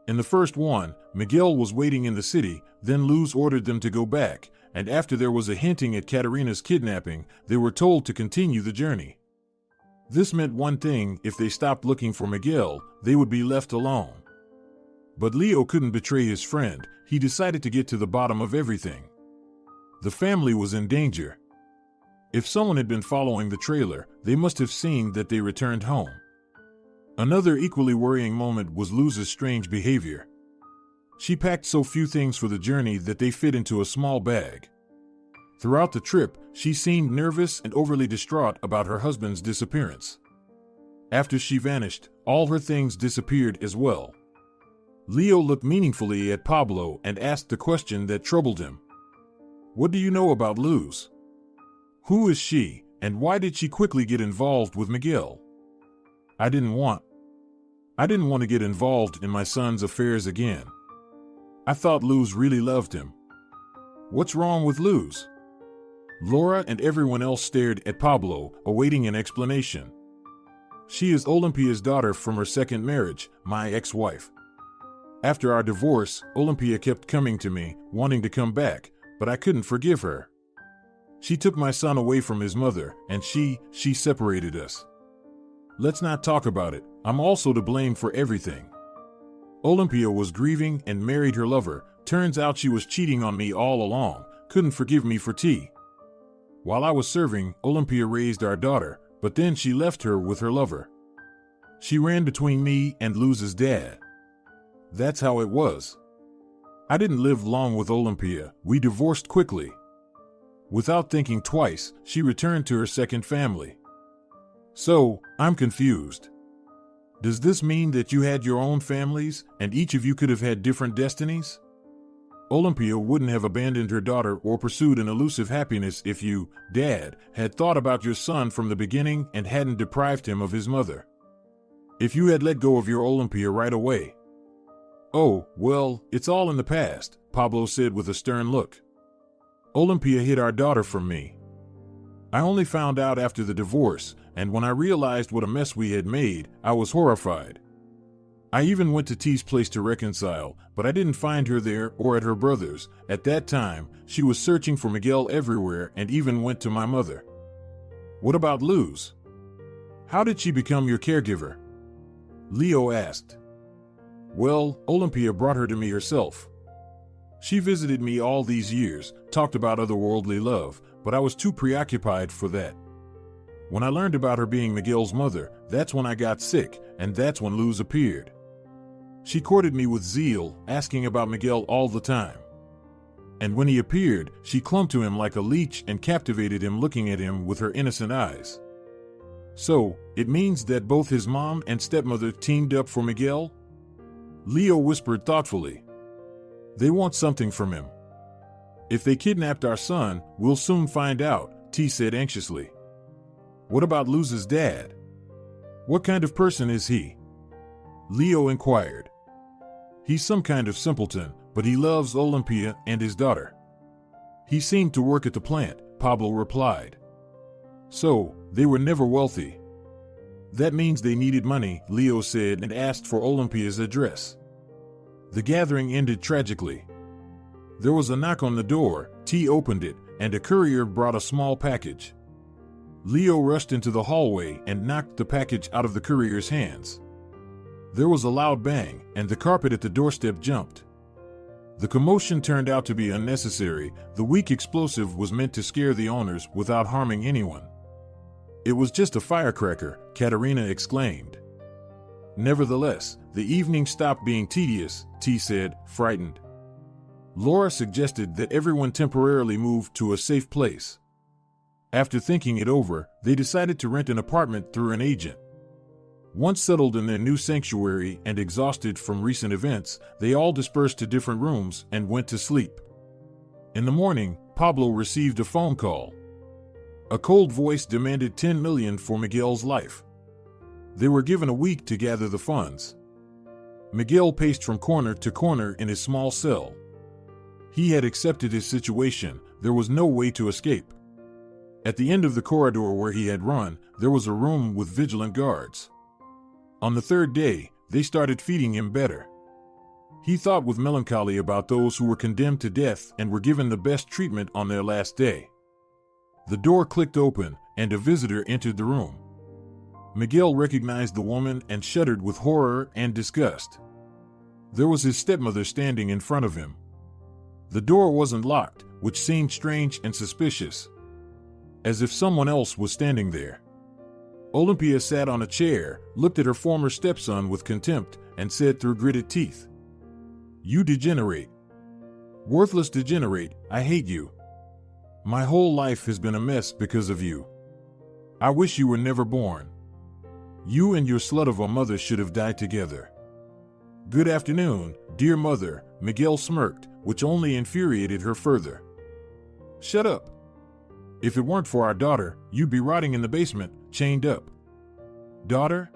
In the first one, Miguel was waiting in the city, then Luz ordered them to go back, and after there was a hinting at Katerina's kidnapping, they were told to continue the journey. This meant one thing: if they stopped looking for Miguel, they would be left alone. But Leo couldn't betray his friend. He decided to get to the bottom of everything. The family was in danger. If someone had been following the trailer, they must have seen that they returned home. Another equally worrying moment was Luz's strange behavior. She packed so few things for the journey that they fit into a small bag. Throughout the trip, she seemed nervous and overly distraught about her husband's disappearance. After she vanished, all her things disappeared as well. Leo looked meaningfully at Pablo and asked the question that troubled him. What do you know about Luz? Who is she, and why did she quickly get involved with Miguel? I didn't want to get involved in my son's affairs again. I thought Luz really loved him. What's wrong with Luz? Laura and everyone else stared at Pablo, awaiting an explanation. She is Olympia's daughter from her second marriage, my ex-wife. After our divorce, Olympia kept coming to me, wanting to come back, but I couldn't forgive her. She took my son away from his mother, and she separated us. Let's not talk about it. I'm also to blame for everything. Olympia was grieving and married her lover. Turns out she was cheating on me all along. Couldn't forgive me for tea. While I was serving, Olympia raised our daughter, but then she left her with her lover. She ran between me and Luz's dad. That's how it was. I didn't live long with Olympia. We divorced quickly. Without thinking twice, she returned to her second family. So, I'm confused. Does this mean that you had your own families, and each of you could have had different destinies? Olympia wouldn't have abandoned her daughter or pursued an elusive happiness if you, Dad, had thought about your son from the beginning and hadn't deprived him of his mother. If you had let go of your Olympia right away. Oh, well, it's all in the past, Pablo said with a stern look. Olympia hid our daughter from me. I only found out after the divorce, and when I realized what a mess we had made, I was horrified. I even went to T's place to reconcile, but I didn't find her there or at her brother's. At that time, she was searching for Miguel everywhere and even went to my mother. What about Luz? How did she become your caregiver? Leo asked. Well, Olympia brought her to me herself. She visited me all these years, talked about otherworldly love, but I was too preoccupied for that. When I learned about her being Miguel's mother, that's when I got sick, and that's when Luz appeared. She courted me with zeal, asking about Miguel all the time. And when he appeared, she clung to him like a leech and captivated him, looking at him with her innocent eyes. So, it means that both his mom and stepmother teamed up for Miguel? Leo whispered thoughtfully. They want something from him. If they kidnapped our son, we'll soon find out, T said anxiously. What about Luz's dad? What kind of person is he? Leo inquired. He's some kind of simpleton, but he loves Olympia and his daughter. He seemed to work at the plant, Pablo replied. So, they were never wealthy. That means they needed money, Leo said, and asked for Olympia's address. The gathering ended tragically. There was a knock on the door, T opened it, and a courier brought a small package. Leo rushed into the hallway and knocked the package out of the courier's hands. There was a loud bang, and the carpet at the doorstep jumped. The commotion turned out to be unnecessary. The weak explosive was meant to scare the owners without harming anyone. It was just a firecracker, Katerina exclaimed. Nevertheless, the evening stopped being tedious, T said, frightened. Laura suggested that everyone temporarily move to a safe place. After thinking it over, they decided to rent an apartment through an agent. Once settled in their new sanctuary and exhausted from recent events, they all dispersed to different rooms and went to sleep. In the morning, Pablo received a phone call. A cold voice demanded 10 million for Miguel's life. They were given a week to gather the funds. Miguel paced from corner to corner in his small cell. He had accepted his situation. There was no way to escape. At the end of the corridor where he had run, there was a room with vigilant guards. On the third day, they started feeding him better. He thought with melancholy about those who were condemned to death and were given the best treatment on their last day. The door clicked open, and a visitor entered the room. Miguel recognized the woman and shuddered with horror and disgust. There was his stepmother standing in front of him. The door wasn't locked, which seemed strange and suspicious. As if someone else was standing there. Olympia sat on a chair, looked at her former stepson with contempt, and said through gritted teeth, "You degenerate. Worthless degenerate, I hate you. My whole life has been a mess because of you. I wish you were never born. You and your slut of a mother should have died together." "Good afternoon, dear mother," Miguel smirked, which only infuriated her further. "Shut up. If it weren't for our daughter, you'd be rotting in the basement, chained up." "Daughter?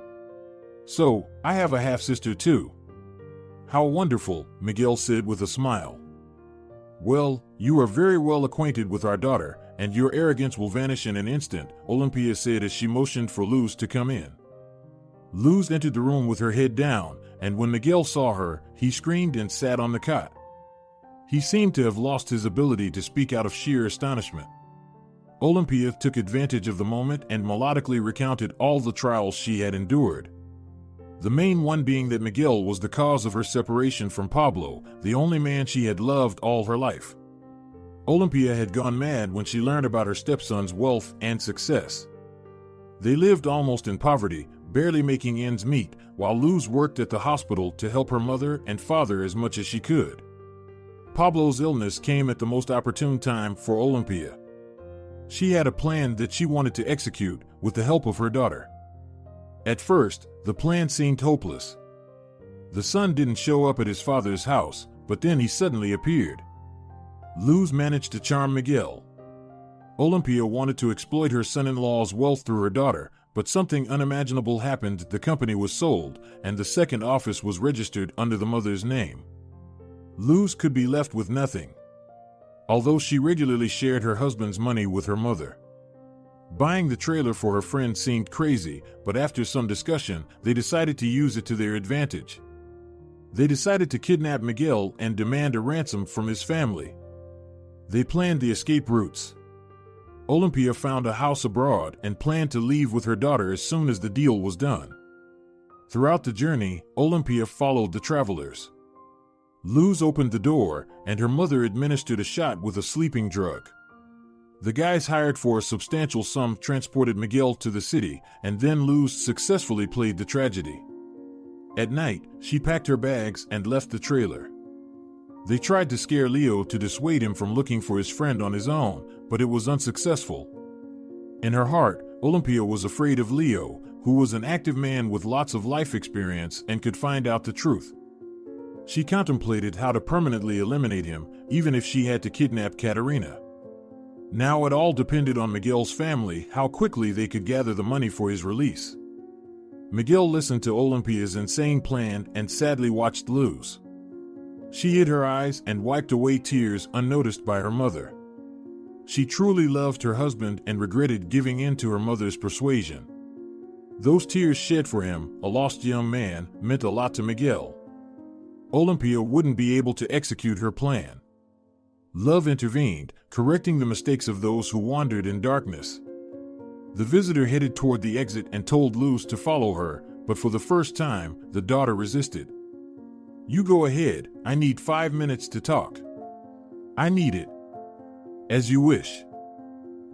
So, I have a half-sister too." "How wonderful," Miguel said with a smile. "Well, you are very well acquainted with our daughter, and your arrogance will vanish in an instant," Olympia said as she motioned for Luz to come in. Luz entered the room with her head down, and when Miguel saw her, he screamed and sat on the cot. He seemed to have lost his ability to speak out of sheer astonishment. Olympia took advantage of the moment and melodically recounted all the trials she had endured. The main one being that Miguel was the cause of her separation from Pablo, the only man she had loved all her life. Olympia had gone mad when she learned about her stepson's wealth and success. They lived almost in poverty, barely making ends meet, while Luz worked at the hospital to help her mother and father as much as she could. Pablo's illness came at the most opportune time for Olympia. She had a plan that she wanted to execute with the help of her daughter. At first, the plan seemed hopeless. The son didn't show up at his father's house, but then he suddenly appeared. Luz managed to charm Miguel. Olympia wanted to exploit her son-in-law's wealth through her daughter, But something unimaginable happened. The company was sold, and the second office was registered under the mother's name. Luz could be left with nothing, although she regularly shared her husband's money with her mother. Buying the trailer for her friend seemed crazy, but after some discussion, they decided to use it to their advantage. They decided to kidnap Miguel and demand a ransom from his family. They planned the escape routes. Olympia found a house abroad and planned to leave with her daughter as soon as the deal was done. Throughout the journey, Olympia followed the travelers. Luz opened the door, and her mother administered a shot with a sleeping drug. The guys hired for a substantial sum transported Miguel to the city, and then Luz successfully played the tragedy. At night, she packed her bags and left the trailer. They tried to scare Leo to dissuade him from looking for his friend on his own, but it was unsuccessful. In her heart, Olympia was afraid of Leo, who was an active man with lots of life experience and could find out the truth. She contemplated how to permanently eliminate him, even if she had to kidnap Katerina. Now it all depended on Miguel's family, how quickly they could gather the money for his release. Miguel listened to Olympia's insane plan and sadly watched Luz. She hid her eyes and wiped away tears unnoticed by her mother. She truly loved her husband and regretted giving in to her mother's persuasion. Those tears shed for him, a lost young man, meant a lot to Miguel. Olympia wouldn't be able to execute her plan. Love intervened, correcting the mistakes of those who wandered in darkness. The visitor headed toward the exit and told Luz to follow her, but for the first time, the daughter resisted. "You go ahead, I need 5 minutes to talk." "I need it." "As you wish."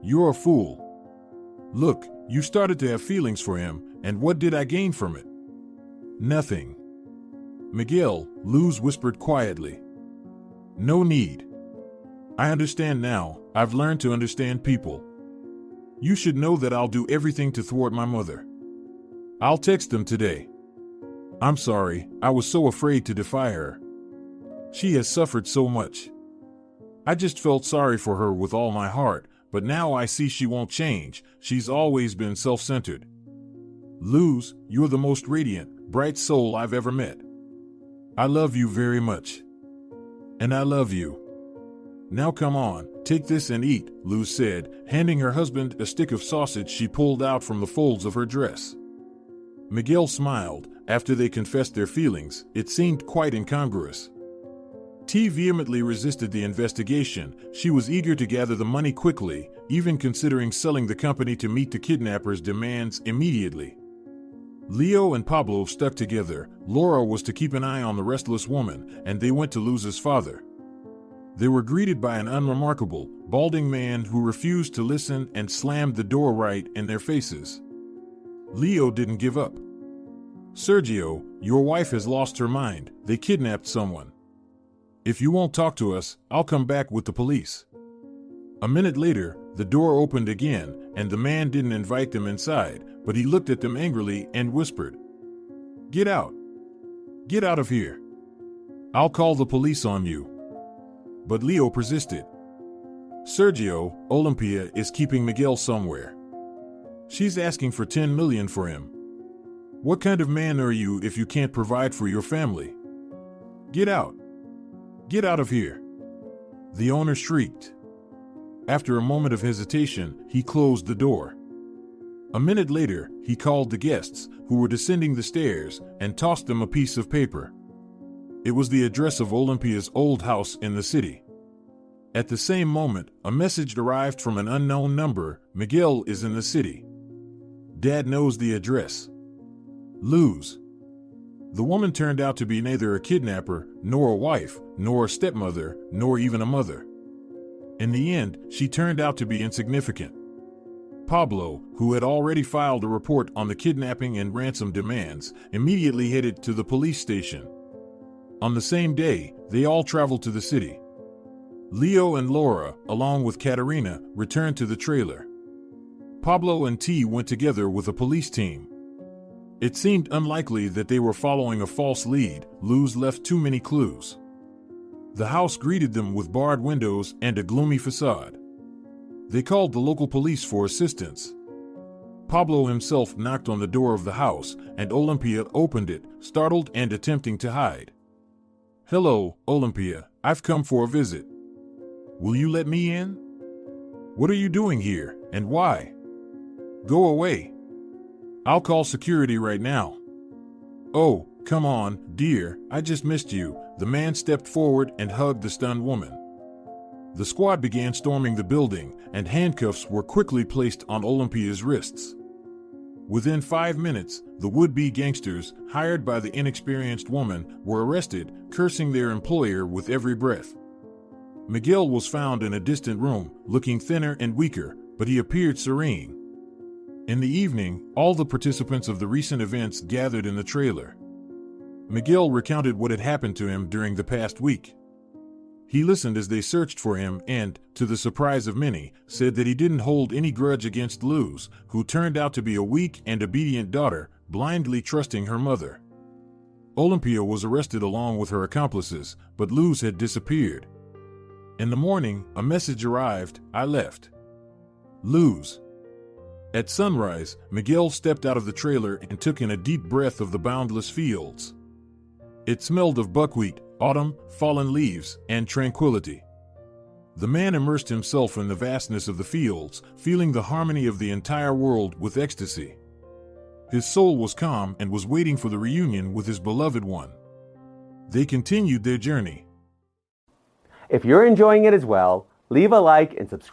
"You're a fool. Look, you started to have feelings for him, and what did I gain from it?" "Nothing." "Miguel," Luz whispered quietly. "No need. I understand now. I've learned to understand people. You should know that I'll do everything to thwart my mother. I'll text them today. I'm sorry, I was so afraid to defy her. She has suffered so much. I just felt sorry for her with all my heart, but now I see she won't change. She's always been self-centered. Luz, you're the most radiant, bright soul I've ever met. I love you very much. And I love you. Now come on, take this and eat," Luz said, handing her husband a stick of sausage she pulled out from the folds of her dress. Miguel smiled. After they confessed their feelings, it seemed quite incongruous. T vehemently resisted the investigation. She was eager to gather the money quickly, even considering selling the company to meet the kidnappers' demands immediately. Leo and Pablo stuck together. Laura was to keep an eye on the restless woman, and they went to Luz's father. They were greeted by an unremarkable, balding man who refused to listen and slammed the door right in their faces. Leo didn't give up. "Sergio, your wife has lost her mind. They kidnapped someone. If you won't talk to us, I'll come back with the police." A minute later, the door opened again, and the man didn't invite them inside, but he looked at them angrily and whispered, "Get out. Get out of here. I'll call the police on you." But Leo persisted. "Sergio, Olympia is keeping Miguel somewhere. She's asking for 10 million for him. What kind of man are you if you can't provide for your family? Get out. Get out of here." The owner shrieked. After a moment of hesitation, he closed the door. A minute later, he called the guests, who were descending the stairs, and tossed them a piece of paper. It was the address of Olympia's old house in the city. At the same moment, a message arrived from an unknown number. "Miguel is in the city. Dad knows the address. Luz." The woman turned out to be neither a kidnapper, nor a wife, nor a stepmother, nor even a mother. In the end, she turned out to be insignificant. Pablo, who had already filed a report on the kidnapping and ransom demands, immediately headed to the police station. On the same day, they all traveled to the city. Leo and Laura, along with Katerina, returned to the trailer. Pablo and T went together with a police team. It seemed unlikely that they were following a false lead. Luz left too many clues. The house greeted them with barred windows and a gloomy facade. They called the local police for assistance. Pablo himself knocked on the door of the house, and Olympia opened it, startled and attempting to hide. "Hello, Olympia. I've come for a visit. Will you let me in? What are you doing here, and why? Go away. I'll call security right now." "Oh, come on, dear, I just missed you." The man stepped forward and hugged the stunned woman. The squad began storming the building, and handcuffs were quickly placed on Olympia's wrists. Within 5 minutes, the would-be gangsters, hired by the inexperienced woman, were arrested, cursing their employer with every breath. Miguel was found in a distant room, looking thinner and weaker, but he appeared serene. In the evening, all the participants of the recent events gathered in the trailer. Miguel recounted what had happened to him during the past week. He listened as they searched for him and, to the surprise of many, said that he didn't hold any grudge against Luz, who turned out to be a weak and obedient daughter, blindly trusting her mother. Olympia was arrested along with her accomplices, but Luz had disappeared. In the morning, a message arrived: "I left. Luz." At sunrise, Miguel stepped out of the trailer and took in a deep breath of the boundless fields. It smelled of buckwheat, autumn, fallen leaves, and tranquility. The man immersed himself in the vastness of the fields, feeling the harmony of the entire world with ecstasy. His soul was calm and was waiting for the reunion with his beloved one. They continued their journey. If you're enjoying it as well, leave a like and subscribe.